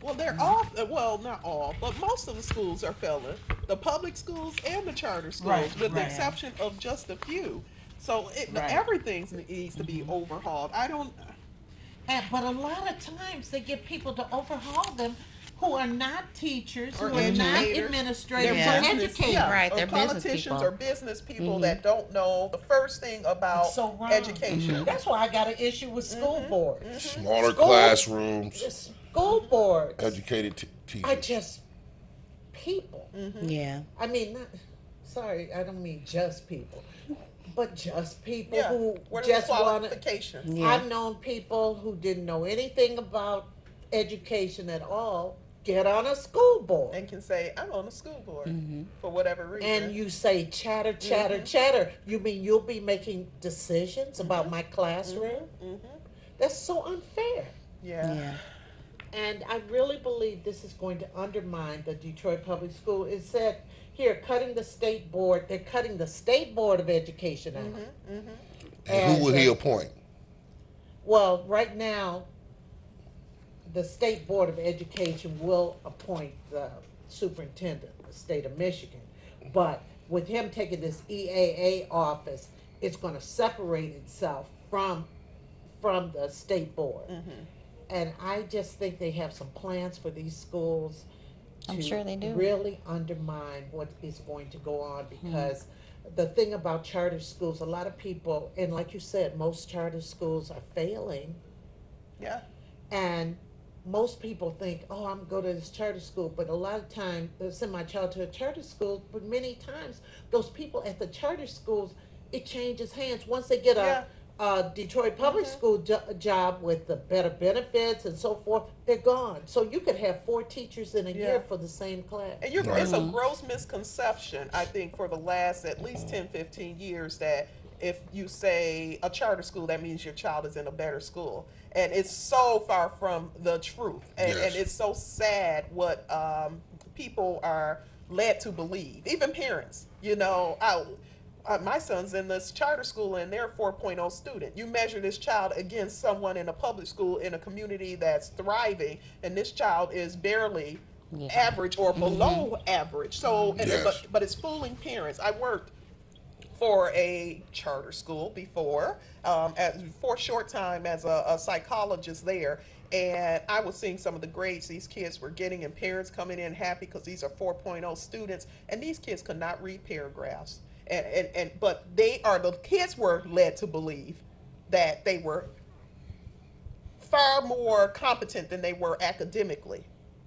Speaker 5: Well, they're all, well, not all, but most of the schools are failing. The public schools and the charter schools,
Speaker 1: Right,
Speaker 5: with the
Speaker 1: right.
Speaker 5: exception of just a few. So
Speaker 1: Right.
Speaker 5: everything needs to be overhauled.
Speaker 1: But a lot of times they get people to overhaul them who are not teachers,
Speaker 5: Or
Speaker 1: who are not
Speaker 5: educators.
Speaker 1: administrators,
Speaker 3: Yeah.
Speaker 1: or
Speaker 5: business-
Speaker 1: educators.
Speaker 3: Right,
Speaker 5: or
Speaker 3: they're business
Speaker 5: politicians
Speaker 3: people.
Speaker 5: or business people that don't know the first thing about
Speaker 1: It's so wrong.
Speaker 5: education.
Speaker 1: That's why I got an issue with school boards.
Speaker 2: Smaller
Speaker 1: School-
Speaker 2: classrooms,
Speaker 1: School boards
Speaker 2: educated
Speaker 1: are
Speaker 2: teachers.
Speaker 1: just people.
Speaker 3: Yeah.
Speaker 1: I mean, sorry, I don't mean just people, but just people
Speaker 5: Yeah.
Speaker 1: who
Speaker 5: What are
Speaker 1: just
Speaker 5: the
Speaker 1: want to.
Speaker 5: qualifications?
Speaker 3: Yeah.
Speaker 1: I've known people who didn't know anything about education at all get on a school board.
Speaker 5: And can say, I'm on the school board for whatever reason.
Speaker 1: And you say chatter, chatter, chatter. You mean you'll be making decisions about my classroom? That's so unfair.
Speaker 5: yeah.
Speaker 3: Yeah.
Speaker 1: And I really believe this is going to undermine the Detroit Public School. It said here, cutting the state board. They're cutting the State Board of Education out.
Speaker 2: And who will he appoint?
Speaker 1: Well, right now, the State Board of Education will appoint the superintendent, the state of Michigan. But with him taking this EAA office, it's going to separate itself from the state board. And I just think they have some plans for these schools
Speaker 3: I'm
Speaker 1: to
Speaker 3: sure they do.
Speaker 1: really undermine what is going to go on, because the thing about charter schools, a lot of people, and like you said, most charter schools are failing,
Speaker 5: Yeah.
Speaker 1: and most people think, oh, I'm going to this charter school, but a lot of times they send my child to a charter school, but many times those people at the charter schools, it changes hands. Once they get a Detroit public school job with the better benefits and so forth, they're gone. So you could have 4 teachers in a year for the same class.
Speaker 5: And it's a gross misconception, I think, for the last at least 10, 15 years that if you say a charter school, that means your child is in a better school. And it's so far from the truth. And
Speaker 2: Yes.
Speaker 5: it's so sad what people are led to believe, even parents. My son's in this charter school and they're a 4.0 student. You measure this child against someone in a public school in a community that's thriving, and this child is barely average or below average. So,
Speaker 2: Yes.
Speaker 5: but it's fooling parents. I worked for a charter school before, for a short time as a psychologist there. And I was seeing some of the grades these kids were getting, and parents coming in happy because these are 4.0 students, and these kids could not read paragraphs. But the kids were led to believe that they were far more competent than they were academically.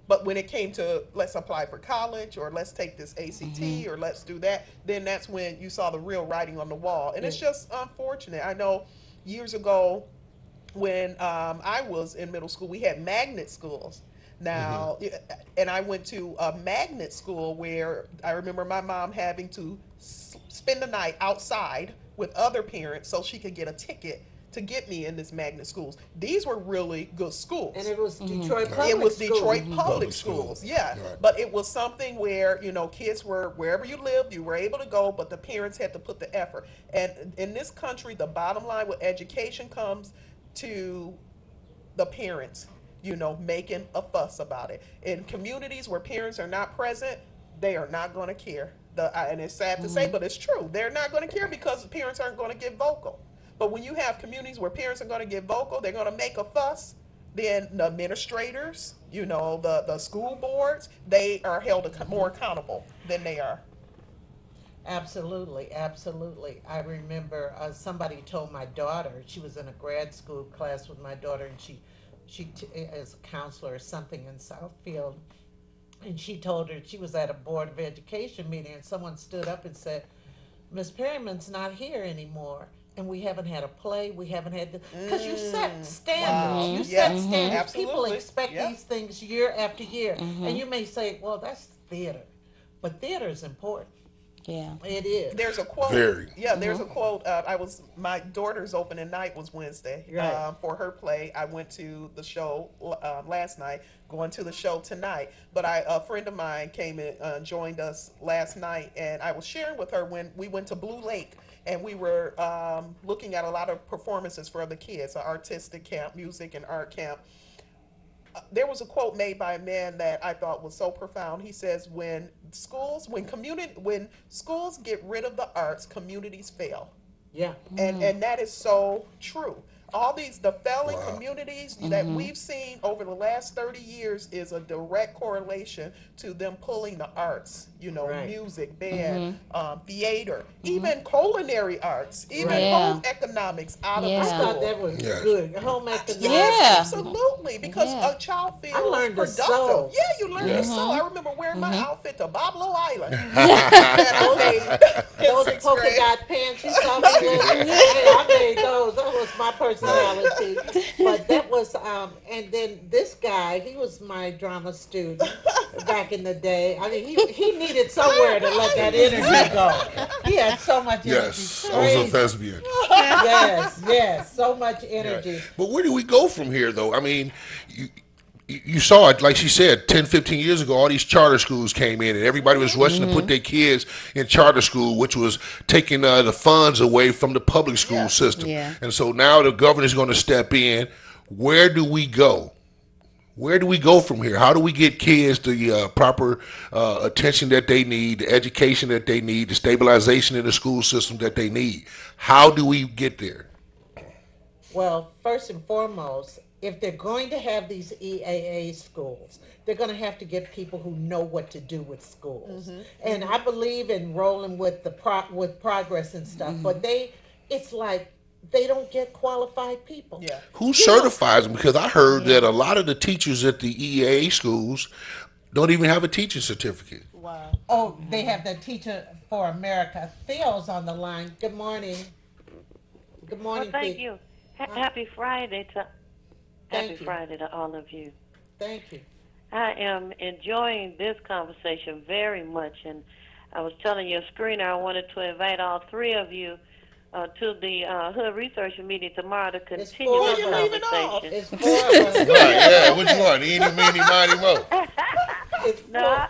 Speaker 5: But when it came to let's apply for college or let's take this ACT or let's do that, then that's when you saw the real writing on the wall. And it's just unfortunate. I know years ago when I was in middle school, we had magnet schools. Now, and I went to a magnet school where I remember my mom having to spend the night outside with other parents so she could get a ticket to get me in this magnet schools. These were really good schools.
Speaker 1: And it was Detroit Public
Speaker 5: It was
Speaker 1: Schools.
Speaker 5: Detroit Public
Speaker 2: Public
Speaker 5: Schools,
Speaker 2: schools.
Speaker 5: yeah.
Speaker 2: Right.
Speaker 5: But it was something where, kids were, wherever you lived, you were able to go, but the parents had to put the effort. And in this country, the bottom line with education comes to the parents, making a fuss about it. In communities where parents are not present, they are not going to care. And it's sad to say, but it's true. They're not going to care because the parents aren't going to get vocal. But when you have communities where parents are going to get vocal, they're going to make a fuss, then the administrators, the school boards, they are held more accountable than they are.
Speaker 1: Absolutely, absolutely. I remember somebody told my daughter, she was in a grad school class with my daughter, and she as a counselor or something in Southfield, and she told her she was at a Board of Education meeting, and someone stood up and said, Miss Perryman's not here anymore. And we haven't had a play. We haven't had because you set standards.
Speaker 5: Wow.
Speaker 1: You
Speaker 5: Yes.
Speaker 1: set standards. People
Speaker 5: Absolutely.
Speaker 1: expect
Speaker 5: Yep.
Speaker 1: these things year after year, and you may say, "Well, that's theater," but theater is important.
Speaker 4: Yeah.
Speaker 1: It is.
Speaker 5: There's a quote.
Speaker 2: Very.
Speaker 5: Yeah, there's a quote. My daughter's opening night was Wednesday
Speaker 1: Right.
Speaker 5: for her play. I went to the show last night, going to the show tonight. But a friend of mine came and joined us last night, and I was sharing with her when we went to Blue Lake, and we were looking at a lot of performances for the kids, an artistic camp, music and art camp. There was a quote made by a man that I thought was so profound. He says, when schools get rid of the arts, communities fail.
Speaker 1: Yeah.
Speaker 5: And that is so true. All the failing
Speaker 2: Wow.
Speaker 5: communities that we've seen over the last 30 years is a direct correlation to them pulling the arts,
Speaker 1: Right.
Speaker 5: music, band, theater, even culinary arts, even
Speaker 4: Right.
Speaker 5: home economics out of
Speaker 4: Yeah.
Speaker 1: I
Speaker 5: the
Speaker 1: thought
Speaker 5: school.
Speaker 1: that was
Speaker 2: Yes.
Speaker 1: good. Home economics.
Speaker 5: Yes,
Speaker 4: Yeah.
Speaker 5: absolutely. Because
Speaker 4: Yeah.
Speaker 5: a child feels
Speaker 1: I learned to
Speaker 5: productive.
Speaker 1: sew.
Speaker 5: Yeah, you learn
Speaker 2: Yes.
Speaker 5: to sew. I remember wearing my outfit to Boblo Island.
Speaker 1: Those polka dot pants you saw me with, I made those. That was my personality. But that was, and then this guy, he was my drama student back in the day. I mean, he needed somewhere to let that energy go. He had so much energy.
Speaker 2: Yes, I was a
Speaker 1: Crazy.
Speaker 2: thespian.
Speaker 1: Yes, so much energy.
Speaker 2: But where do we go from here, though? I mean, you saw it, like she said, 10, 15 years ago, all these charter schools came in, and everybody was rushing to put their kids in charter school, which was taking the funds away from the public school system.
Speaker 4: Yeah.
Speaker 2: And so now the governor's going to step in. Where do we go? Where do we go from here? How do we get kids the proper attention that they need, the education that they need, the stabilization in the school system that they need? How do we get there?
Speaker 1: Well, first and foremost, if they're going to have these EAA schools, they're going to have to get people who know what to do with schools. And I believe in rolling with with progress and stuff, but it's like they don't get qualified people.
Speaker 5: Yeah.
Speaker 2: Who certifies them? Because I heard that a lot of the teachers at the EAA schools don't even have a teaching certificate.
Speaker 5: Wow.
Speaker 1: Oh, they have the Teacher for America. Theo's on the line. Good morning. Good morning,
Speaker 6: Well, thank
Speaker 1: Theo.
Speaker 6: you. Happy Friday to
Speaker 1: Thank
Speaker 6: happy
Speaker 1: you.
Speaker 6: Friday to all of you.
Speaker 1: Thank you.
Speaker 6: I am enjoying this conversation very much, and I was telling your screener I wanted to invite all three of you to the Hood Research meeting tomorrow to
Speaker 1: It's
Speaker 6: continue
Speaker 1: four
Speaker 6: this
Speaker 1: of us.
Speaker 5: leaving off.
Speaker 6: conversation.
Speaker 1: It's 4 of us.
Speaker 2: Right, yeah, which one? Eeny, meeny, miny, mo.
Speaker 1: It's
Speaker 6: No,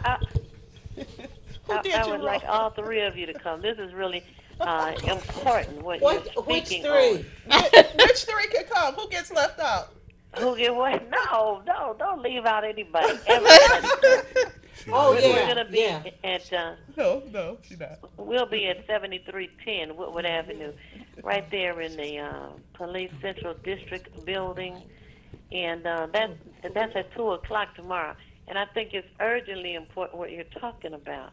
Speaker 1: 4.
Speaker 5: Who did
Speaker 6: I
Speaker 5: you
Speaker 6: would like
Speaker 5: wrong?
Speaker 6: all three of you to come. This is really important what
Speaker 1: What?
Speaker 6: you're
Speaker 1: Which
Speaker 6: speaking
Speaker 1: 3?
Speaker 5: Which three can come? Who gets left out?
Speaker 6: on. Who get what? No, don't leave out anybody. Everybody come.
Speaker 1: Oh
Speaker 6: We're
Speaker 1: yeah,
Speaker 6: gonna be
Speaker 1: yeah.
Speaker 6: at
Speaker 5: No, she's not.
Speaker 6: we'll be at 7310 Woodward Avenue, right there in the Police Central District building, and that's at 2 o'clock tomorrow. And I think it's urgently important what you're talking about.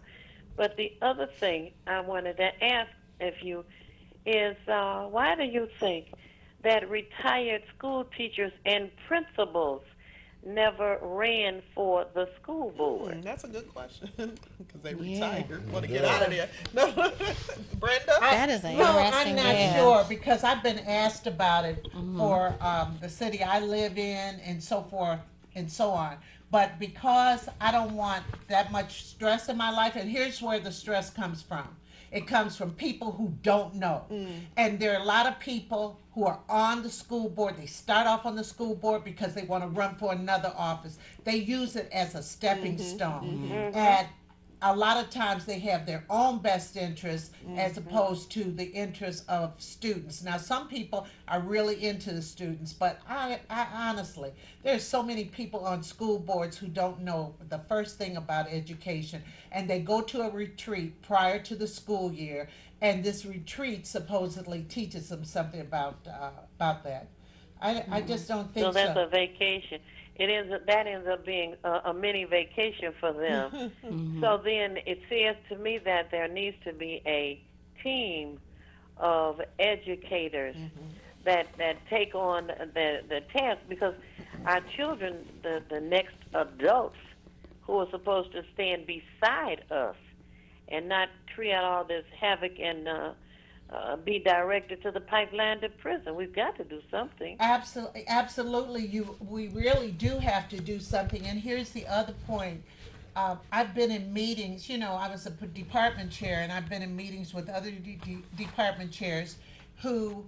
Speaker 6: But the other thing I wanted to ask of you is why do you think that retired school teachers and principals never ran for the school board?
Speaker 5: That's a good question because they
Speaker 3: Yeah.
Speaker 5: retired. Want to get out of there? No, Brenda.
Speaker 3: That is an
Speaker 1: No, I'm
Speaker 3: interesting
Speaker 1: not
Speaker 3: yeah.
Speaker 1: sure because I've been asked about it for the city I live in and so forth and so on. But because I don't want that much stress in my life, and here's where the stress comes from. It comes from people who don't know. And there are a lot of people who are on the school board. They start off on the school board because they want to run for another office. They use it as a stepping stone. And a lot of times they have their own best interests as opposed to the interests of students. Now, some people are really into the students, but I honestly, there's so many people on school boards who don't know the first thing about education, and they go to a retreat prior to the school year, and this retreat supposedly teaches them something about that. I just don't think
Speaker 6: So
Speaker 1: so.
Speaker 6: that's a vacation. That ends up being a mini vacation for them. So then it says to me that there needs to be a team of educators that take on the task, because our children, the next adults who are supposed to stand beside us and not create all this havoc and be directed to the pipeline to prison. We've got to do something.
Speaker 1: Absolutely. We really do have to do something. And here's the other point. I've been in meetings. You know, I was a department chair, and I've been in meetings with other department chairs who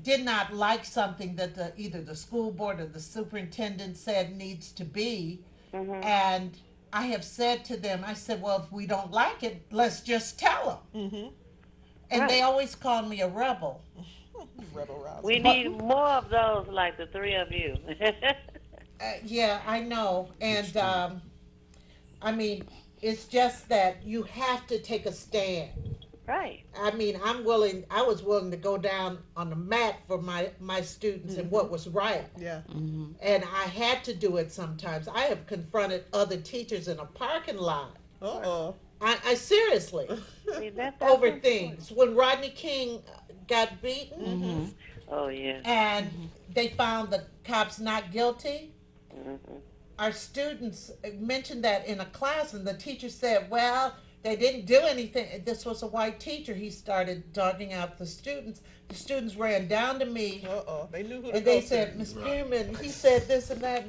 Speaker 1: did not like something that either the school board or the superintendent said needs to be, and I have said to them, I said, well, if we don't like it, let's just tell them. And they always call me a rebel.
Speaker 5: Rebel Rouse.
Speaker 6: We need more of those like the three of you.
Speaker 1: Yeah, I know. And I mean, it's just that you have to take a stand.
Speaker 6: Right.
Speaker 1: I mean, I was willing to go down on the mat for my students and what was right.
Speaker 5: Yeah.
Speaker 1: And I had to do it sometimes. I have confronted other teachers in a parking lot.
Speaker 5: Uh-oh.
Speaker 1: I seriously,
Speaker 6: See, that's
Speaker 1: over
Speaker 6: important.
Speaker 1: things. When Rodney King got beaten
Speaker 6: Oh, yeah.
Speaker 1: and they found the cops not guilty, our students mentioned that in a class, and the teacher said, well, they didn't do anything. This was a white teacher. He started dogging out the students. The students ran down to me,
Speaker 5: Uh-oh. They knew who to
Speaker 1: and
Speaker 5: go
Speaker 1: they
Speaker 5: to.
Speaker 1: said, Miss Spearman, he said this and that.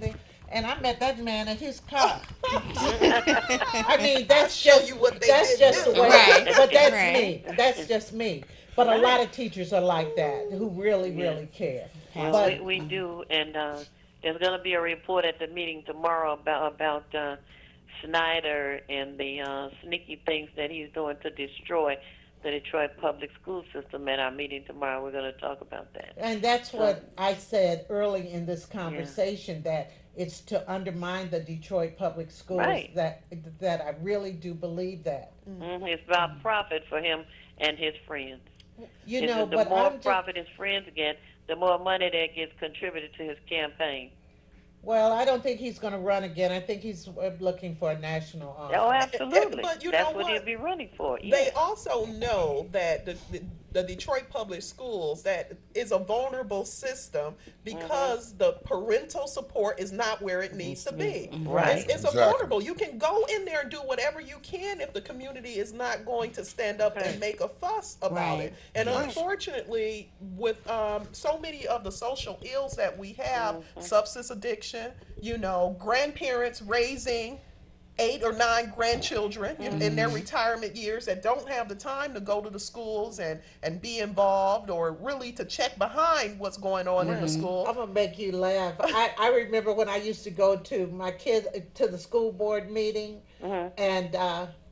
Speaker 1: And I met that man at his car. I mean, that's
Speaker 5: Show
Speaker 1: just
Speaker 5: you what they
Speaker 1: that's
Speaker 5: did
Speaker 1: just
Speaker 5: do.
Speaker 1: the way.
Speaker 3: Right,
Speaker 1: But that's
Speaker 3: right.
Speaker 1: me. That's just me. But a lot of teachers are like that, who really, really care.
Speaker 6: Well,
Speaker 1: But
Speaker 6: we do, and there's going to be a report at the meeting tomorrow about Snyder and the sneaky things that he's doing to destroy the Detroit public school system. At our meeting tomorrow, we're going to talk about that.
Speaker 1: and that's what I said early in this conversation, that it's to undermine the Detroit public schools.
Speaker 6: Right.
Speaker 1: That I really do believe that.
Speaker 6: It's about profit for him and his friends.
Speaker 1: You
Speaker 6: And
Speaker 1: know,
Speaker 6: the
Speaker 1: but
Speaker 6: more
Speaker 1: I'm just,
Speaker 6: profit his friends get, the more money that gets contributed to his campaign.
Speaker 1: well, I don't think he's going to run again. I think he's looking for a national office.
Speaker 6: Oh, absolutely.
Speaker 5: But you
Speaker 6: That's
Speaker 5: know
Speaker 6: what
Speaker 5: what?
Speaker 6: he'll be running for.
Speaker 5: They
Speaker 6: Yeah.
Speaker 5: also know that the Detroit public schools, that is a vulnerable system because the parental support is not where it needs to be.
Speaker 6: Right.
Speaker 5: It's
Speaker 2: Exactly.
Speaker 5: a vulnerable. You can go in there and do whatever you can if the community is not going to stand up and make a fuss about
Speaker 3: Right.
Speaker 5: it. And unfortunately, with so many of the social ills that we have, substance addiction, you know, grandparents raising 8 or 9 grandchildren in their retirement years that don't have the time to go to the schools and be involved or really to check behind what's going on in the school.
Speaker 1: I'm gonna make you laugh. I remember when I used to go to my kids to the school board meeting, and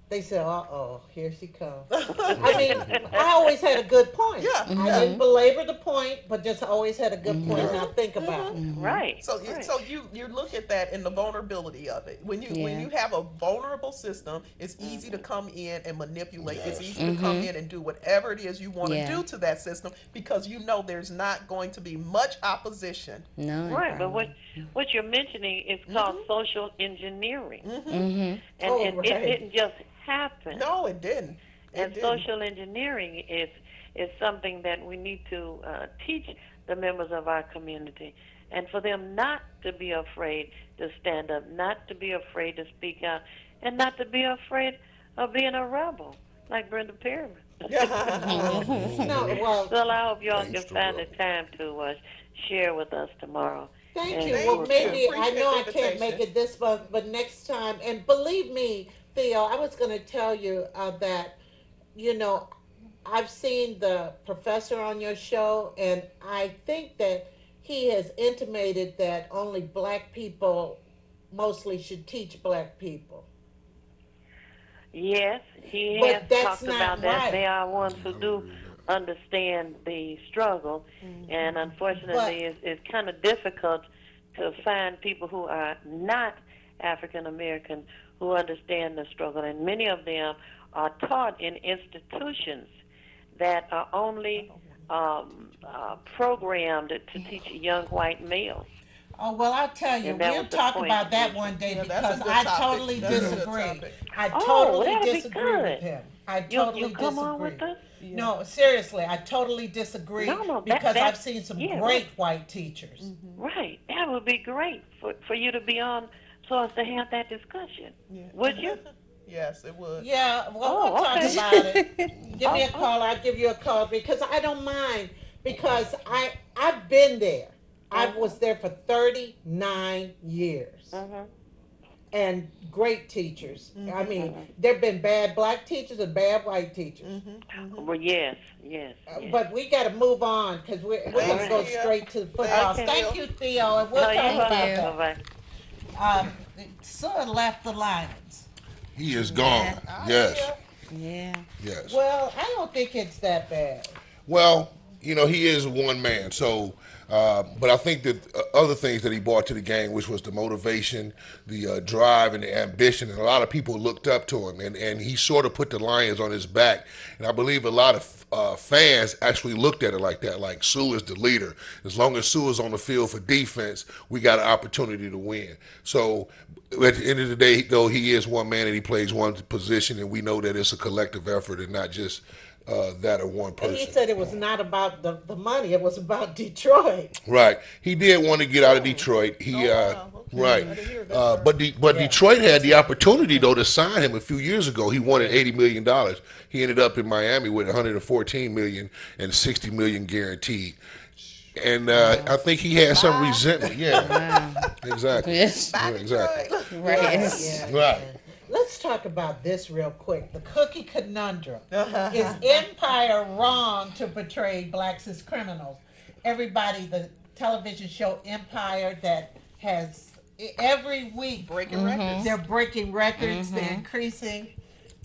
Speaker 1: they said, "Uh-oh, here she comes." I mean, I always had a good point.
Speaker 5: Yeah,
Speaker 1: I didn't belabor the point, but just always had a good point. Now think about it.
Speaker 6: Right.
Speaker 5: So,
Speaker 6: right.
Speaker 5: so you look at that and the vulnerability of it. When you have a vulnerable system, it's easy to come in and manipulate. It's easy to come in and do whatever it is you want to do to that system because you know there's not going to be much opposition.
Speaker 3: No.
Speaker 6: Right, but what you're mentioning is called social engineering, and
Speaker 1: Oh,
Speaker 6: it
Speaker 1: right.
Speaker 6: didn't just happen.
Speaker 5: No, it didn't.
Speaker 6: And social engineering is something that we need to teach the members of our community, and for them not to be afraid to stand up, not to be afraid to speak out, and not to be afraid of being a rebel like Brenda Perryman.
Speaker 1: No, well,
Speaker 6: So I hope y'all
Speaker 2: Thanks
Speaker 6: can
Speaker 2: to
Speaker 6: find the
Speaker 2: Rebel.
Speaker 6: time to share with us tomorrow.
Speaker 1: thank
Speaker 6: And
Speaker 1: you.
Speaker 6: we
Speaker 1: Well,
Speaker 6: will
Speaker 1: maybe
Speaker 5: Appreciate
Speaker 1: I know I
Speaker 5: the
Speaker 1: can't make
Speaker 5: invitation.
Speaker 1: it this month, but next time. And believe me, Theo, I was going to tell you that, you know, I've seen the professor on your show, and I think that he has intimated that only black people mostly should teach black people.
Speaker 6: Yes, he
Speaker 1: But
Speaker 6: has
Speaker 1: that's
Speaker 6: talked
Speaker 1: not
Speaker 6: about that.
Speaker 1: right.
Speaker 6: They are ones who do understand the struggle, and unfortunately, it's kind of difficult to find people who are not African American who understand the struggle, and many of them are taught in institutions that are only programmed to teach young white males.
Speaker 1: Oh, well, I'll tell you,
Speaker 6: And that
Speaker 1: we'll
Speaker 6: was the
Speaker 1: talk
Speaker 6: point
Speaker 1: about
Speaker 6: you
Speaker 1: that
Speaker 6: mentioned.
Speaker 1: one day
Speaker 5: Yeah, that's a
Speaker 1: because
Speaker 5: good
Speaker 1: I
Speaker 5: topic.
Speaker 1: totally
Speaker 5: That's a good
Speaker 1: disagree.
Speaker 5: topic.
Speaker 1: I
Speaker 6: Oh,
Speaker 1: totally
Speaker 6: that'll be
Speaker 1: disagree
Speaker 6: good.
Speaker 1: with him. I
Speaker 6: You'll
Speaker 1: totally
Speaker 6: come
Speaker 1: disagree.
Speaker 6: on with us?
Speaker 1: No, seriously, I totally disagree
Speaker 6: No,
Speaker 1: because
Speaker 6: that-
Speaker 1: I've seen some
Speaker 6: yeah,
Speaker 1: great white teachers.
Speaker 6: Right. That would be great for you to be on so as to have that discussion.
Speaker 5: Yeah.
Speaker 6: Would you?
Speaker 5: Yes, it would.
Speaker 1: Yeah, well,
Speaker 6: Oh,
Speaker 1: we'll talk
Speaker 6: okay.
Speaker 1: about it. Give me a call. I'll give you a call because I don't mind because I've been there. I was there for 39 years.
Speaker 6: Mm-hmm.
Speaker 1: And great teachers. I mean, there have been bad black teachers and bad white teachers.
Speaker 6: Well, yes, yes.
Speaker 1: But we got to move on because we're going to go
Speaker 5: Theo.
Speaker 1: straight to the football.
Speaker 5: Okay.
Speaker 1: Thank you, Theo, and we'll
Speaker 6: No,
Speaker 1: talk
Speaker 6: you're
Speaker 1: about
Speaker 6: welcome.
Speaker 1: that.
Speaker 6: Bye-bye.
Speaker 1: Son left the Lions.
Speaker 2: He is gone. Yes,
Speaker 3: Yeah.
Speaker 2: yes.
Speaker 1: Well, I don't think it's that bad.
Speaker 2: Well, you know, he is one man. So, but I think that other things that he brought to the game, which was the motivation, the drive, and the ambition, and a lot of people looked up to him, and he sort of put the Lions on his back. And I believe a lot of fans actually looked at it like that, like Sue is the leader. As long as Sue is on the field for defense, we got an opportunity to win. So at the end of the day, though, he is one man and he plays one position, and we know that it's a collective effort and not just that of one
Speaker 1: And
Speaker 2: person.
Speaker 1: he said it was not about the money; it was about Detroit.
Speaker 2: Right. He did want to get out of Detroit. He
Speaker 5: wow. Okay.
Speaker 2: right.
Speaker 5: I didn't hear that part.
Speaker 2: But Detroit had the opportunity though to sign him a few years ago. He wanted $80 million. He ended up in Miami with $114 million and $60 million guaranteed. And I think he had some resentment. Yeah. Exactly.
Speaker 3: Yes.
Speaker 2: Yeah, exactly.
Speaker 3: Right.
Speaker 1: Yeah.
Speaker 2: Right.
Speaker 1: Let's talk about this real quick. The cookie conundrum. Is Empire wrong to portray blacks as criminals? Everybody, the television show Empire that has every week
Speaker 5: Breaking records.
Speaker 1: they're breaking records, they're increasing.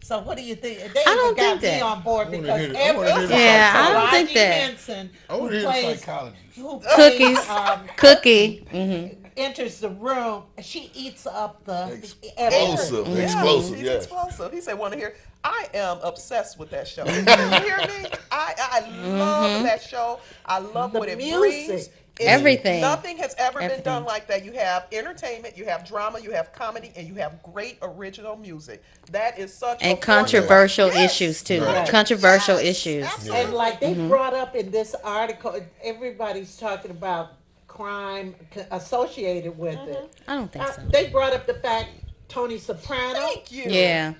Speaker 1: So what do you think? They
Speaker 3: I don't
Speaker 1: even got
Speaker 3: think
Speaker 1: me
Speaker 3: that.
Speaker 1: on board
Speaker 2: wanna
Speaker 1: because
Speaker 2: hear the- I wanna hear the
Speaker 3: Yeah, I don't
Speaker 1: Taraji
Speaker 3: think that.
Speaker 1: Henson,
Speaker 2: I want to
Speaker 1: who
Speaker 2: hear the
Speaker 1: plays,
Speaker 2: psychology.
Speaker 1: who
Speaker 3: Cookies.
Speaker 1: plays,
Speaker 3: Cookie.
Speaker 1: enters the room, she eats up the
Speaker 2: Explosive.
Speaker 5: Yeah,
Speaker 2: Explosive.
Speaker 5: He's
Speaker 2: Yes.
Speaker 5: explosive. He said, "Want to hear?" I am obsessed with that show. You hear me? I love that show. I love
Speaker 1: The
Speaker 5: what it
Speaker 1: music.
Speaker 5: brings.
Speaker 3: Everything.
Speaker 5: Nothing has ever been done
Speaker 3: Everything.
Speaker 5: like that. You have entertainment, you have drama, you have comedy, and you have great original music. That is such
Speaker 3: And
Speaker 5: a
Speaker 3: controversial
Speaker 5: Yes.
Speaker 3: issues too.
Speaker 2: Right.
Speaker 3: Controversial
Speaker 5: Yes,
Speaker 3: issues.
Speaker 5: absolutely.
Speaker 1: And like they brought up in this article, everybody's talking about crime associated with it.
Speaker 3: I don't think so.
Speaker 1: They brought up the fact Tony Soprano.
Speaker 5: Thank you.
Speaker 3: Yeah.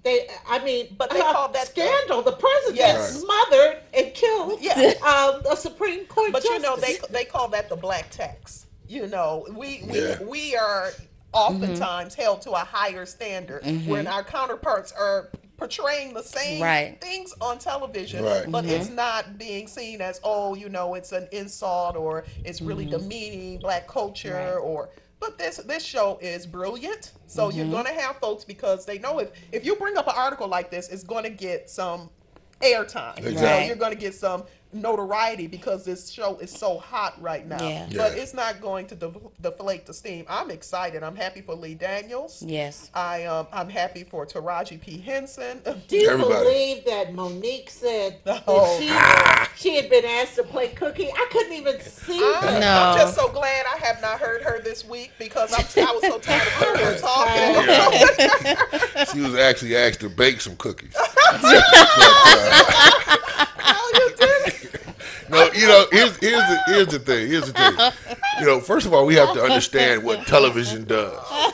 Speaker 5: But they call that
Speaker 1: scandal. The president
Speaker 5: Yes.
Speaker 1: smothered and killed
Speaker 5: Yeah.
Speaker 1: a Supreme Court
Speaker 5: But
Speaker 1: justice.
Speaker 5: you know, they call that the black tax. You know,
Speaker 2: Yeah.
Speaker 5: we are oftentimes held to a higher standard when our counterparts are portraying the same
Speaker 3: Right.
Speaker 5: things on television,
Speaker 2: Right.
Speaker 5: but it's not being seen as, oh, you know, it's an insult or it's really demeaning black culture or. But this show is brilliant, so you're gonna have folks because they know if you bring up an article like this, it's gonna get some airtime. You know,
Speaker 2: Exactly.
Speaker 5: you're gonna get some notoriety because this show is so hot right now.
Speaker 3: Yeah.
Speaker 5: But
Speaker 2: Yeah.
Speaker 5: it's not going to deflate the steam. I'm excited. I'm happy for Lee Daniels.
Speaker 3: Yes.
Speaker 5: I'm happy for Taraji P. Henson.
Speaker 1: Do you
Speaker 2: Everybody.
Speaker 1: believe that Monique said
Speaker 5: Oh.
Speaker 1: that she had been asked to play Cookie? I couldn't even see that.
Speaker 3: No.
Speaker 5: I'm just so glad I have not heard her this week because I was so tired of her talking.
Speaker 2: She was actually asked to bake some cookies.
Speaker 5: Oh, you did?
Speaker 2: No, you know, here's the thing. Here's the thing. You know, first of all, we have to understand what television does,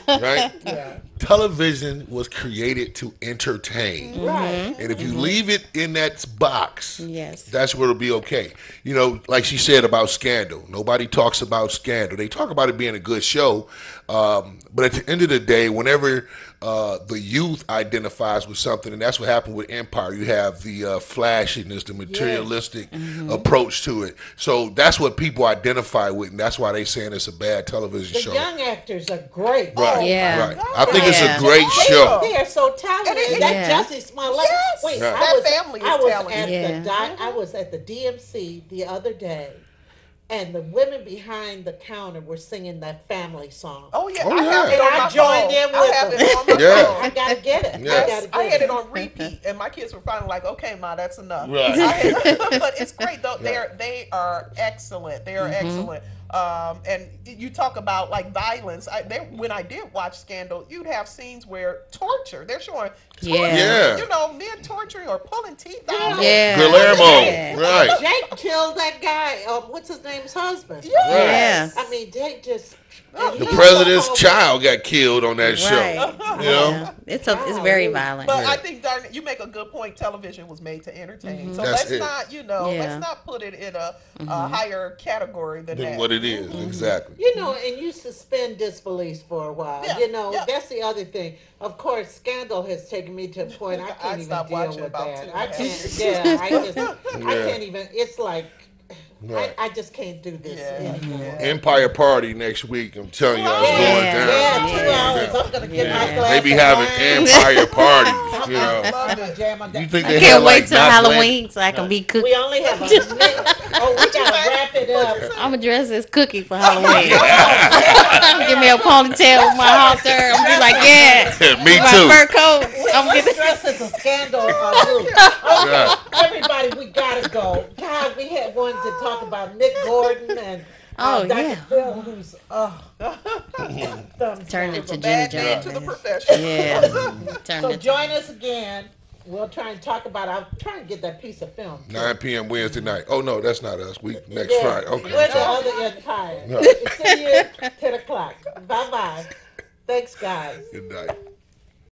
Speaker 2: right?
Speaker 1: Yeah.
Speaker 2: Television was created to entertain.
Speaker 1: Right.
Speaker 2: And if you leave it in that box,
Speaker 3: Yes.
Speaker 2: that's where it'll be okay. You know, like she said about Scandal. Nobody talks about Scandal. They talk about it being a good show. But at the end of the day, whenever the youth identifies with something, and that's what happened with Empire, you have the flashiness, the materialistic approach to it. So that's what people identify with, and that's why they saying it's a bad television
Speaker 1: The
Speaker 2: show.
Speaker 1: young actors are great.
Speaker 2: Right,
Speaker 3: Yeah.
Speaker 2: right. I think it's
Speaker 3: Yeah.
Speaker 2: a great show.
Speaker 1: They are so talented.
Speaker 5: And it-
Speaker 1: That
Speaker 3: Yeah.
Speaker 1: Jussie Smollett.
Speaker 5: Yes.
Speaker 1: Wait,
Speaker 2: Right.
Speaker 5: That family is
Speaker 1: I was
Speaker 5: talented.
Speaker 1: at
Speaker 3: Yeah.
Speaker 1: I was at the DMC the other day, and the women behind the counter were singing that family song.
Speaker 5: Oh yeah,
Speaker 2: Oh,
Speaker 5: I have
Speaker 2: yeah.
Speaker 5: it on
Speaker 1: And I
Speaker 5: my
Speaker 1: joined
Speaker 5: phone.
Speaker 1: in
Speaker 5: I
Speaker 1: with
Speaker 5: have
Speaker 1: them.
Speaker 5: it on my
Speaker 2: Yeah.
Speaker 5: phone.
Speaker 1: I gotta get it.
Speaker 2: Yes.
Speaker 1: I gotta get
Speaker 5: I had it on repeat, and my kids were finally like, "Okay, Ma, that's enough."
Speaker 2: Right.
Speaker 5: But it's great though. They are excellent. They are excellent. And you talk about like violence. When I did watch Scandal, you'd have scenes where torture. They're showing torture.
Speaker 2: Yeah.
Speaker 5: You know, men torturing or pulling teeth out.
Speaker 3: Yeah.
Speaker 2: Guillermo,
Speaker 3: Yeah.
Speaker 2: right.
Speaker 1: Jake killed that guy. What's his name's husband?
Speaker 5: Yes.
Speaker 1: I mean, Jake just.
Speaker 2: The president's child got killed on that show.
Speaker 3: Right.
Speaker 2: You know?
Speaker 3: Yeah. It's very violent.
Speaker 5: But I think, Darn, you make a good point. Television was made to entertain, so
Speaker 2: That's
Speaker 5: let's
Speaker 2: it.
Speaker 5: not,
Speaker 3: Yeah.
Speaker 5: let's not put it in a higher category than
Speaker 2: Than
Speaker 5: that.
Speaker 2: what it is, exactly.
Speaker 1: You know, and you suspend disbelief for a while.
Speaker 5: Yeah,
Speaker 1: You know,
Speaker 5: yeah.
Speaker 1: that's the other thing. Of course, Scandal has taken me to a point I
Speaker 5: I
Speaker 1: can't even
Speaker 5: stopped
Speaker 1: deal
Speaker 5: watching
Speaker 1: with
Speaker 5: about
Speaker 1: that.
Speaker 5: 2
Speaker 1: I
Speaker 5: and a half
Speaker 1: can't.
Speaker 5: years.
Speaker 1: Yeah, I
Speaker 2: Yeah.
Speaker 1: can't even. It's like
Speaker 2: Right.
Speaker 1: I just can't do this
Speaker 5: Yeah,
Speaker 1: anymore.
Speaker 2: Empire Party next week. I'm telling you, I was
Speaker 1: Yeah,
Speaker 2: going
Speaker 3: Yeah.
Speaker 2: down.
Speaker 1: yeah, 2 hours. I'm gonna get my
Speaker 3: Yeah.
Speaker 1: glass
Speaker 2: They be
Speaker 1: of
Speaker 2: having
Speaker 1: wine.
Speaker 2: Empire parties, you know.
Speaker 1: I'm gonna jam on that.
Speaker 2: You think
Speaker 3: I
Speaker 2: they
Speaker 3: can't
Speaker 2: had
Speaker 3: wait
Speaker 2: like
Speaker 3: till
Speaker 2: Knots Landing?
Speaker 3: Halloween so I can be Cookie.
Speaker 1: We only have a minute. Oh, we gotta wrap it up.
Speaker 3: I'm gonna dress as Cookie for Halloween. Give me a ponytail with my halter. I'm gonna be like, yeah.
Speaker 2: Me
Speaker 3: My
Speaker 2: too.
Speaker 3: fur coat. I'm
Speaker 1: Let's
Speaker 3: gonna
Speaker 1: dress as a Scandal group.
Speaker 2: Yeah.
Speaker 1: Everybody, we gotta go. God, we had one to talk about Nick Gordon and
Speaker 3: Oh,
Speaker 1: Dr.
Speaker 3: yeah.
Speaker 1: Phil, who's
Speaker 3: turn it to Jimmy
Speaker 5: Bad name to the
Speaker 3: Jones.
Speaker 5: profession.
Speaker 3: Yeah. Turn
Speaker 1: So
Speaker 3: it to
Speaker 1: join us again. We'll try and talk about. I'll try and get that piece of film.
Speaker 2: 9 p.m. Wednesday night. Oh no, that's not us. We next
Speaker 1: Yeah,
Speaker 2: Friday. Okay.
Speaker 1: We're
Speaker 2: I'm
Speaker 1: the
Speaker 2: sorry.
Speaker 1: other empire.
Speaker 2: No.
Speaker 1: See you 10 o'clock. Bye bye. Thanks, guys.
Speaker 2: Good night.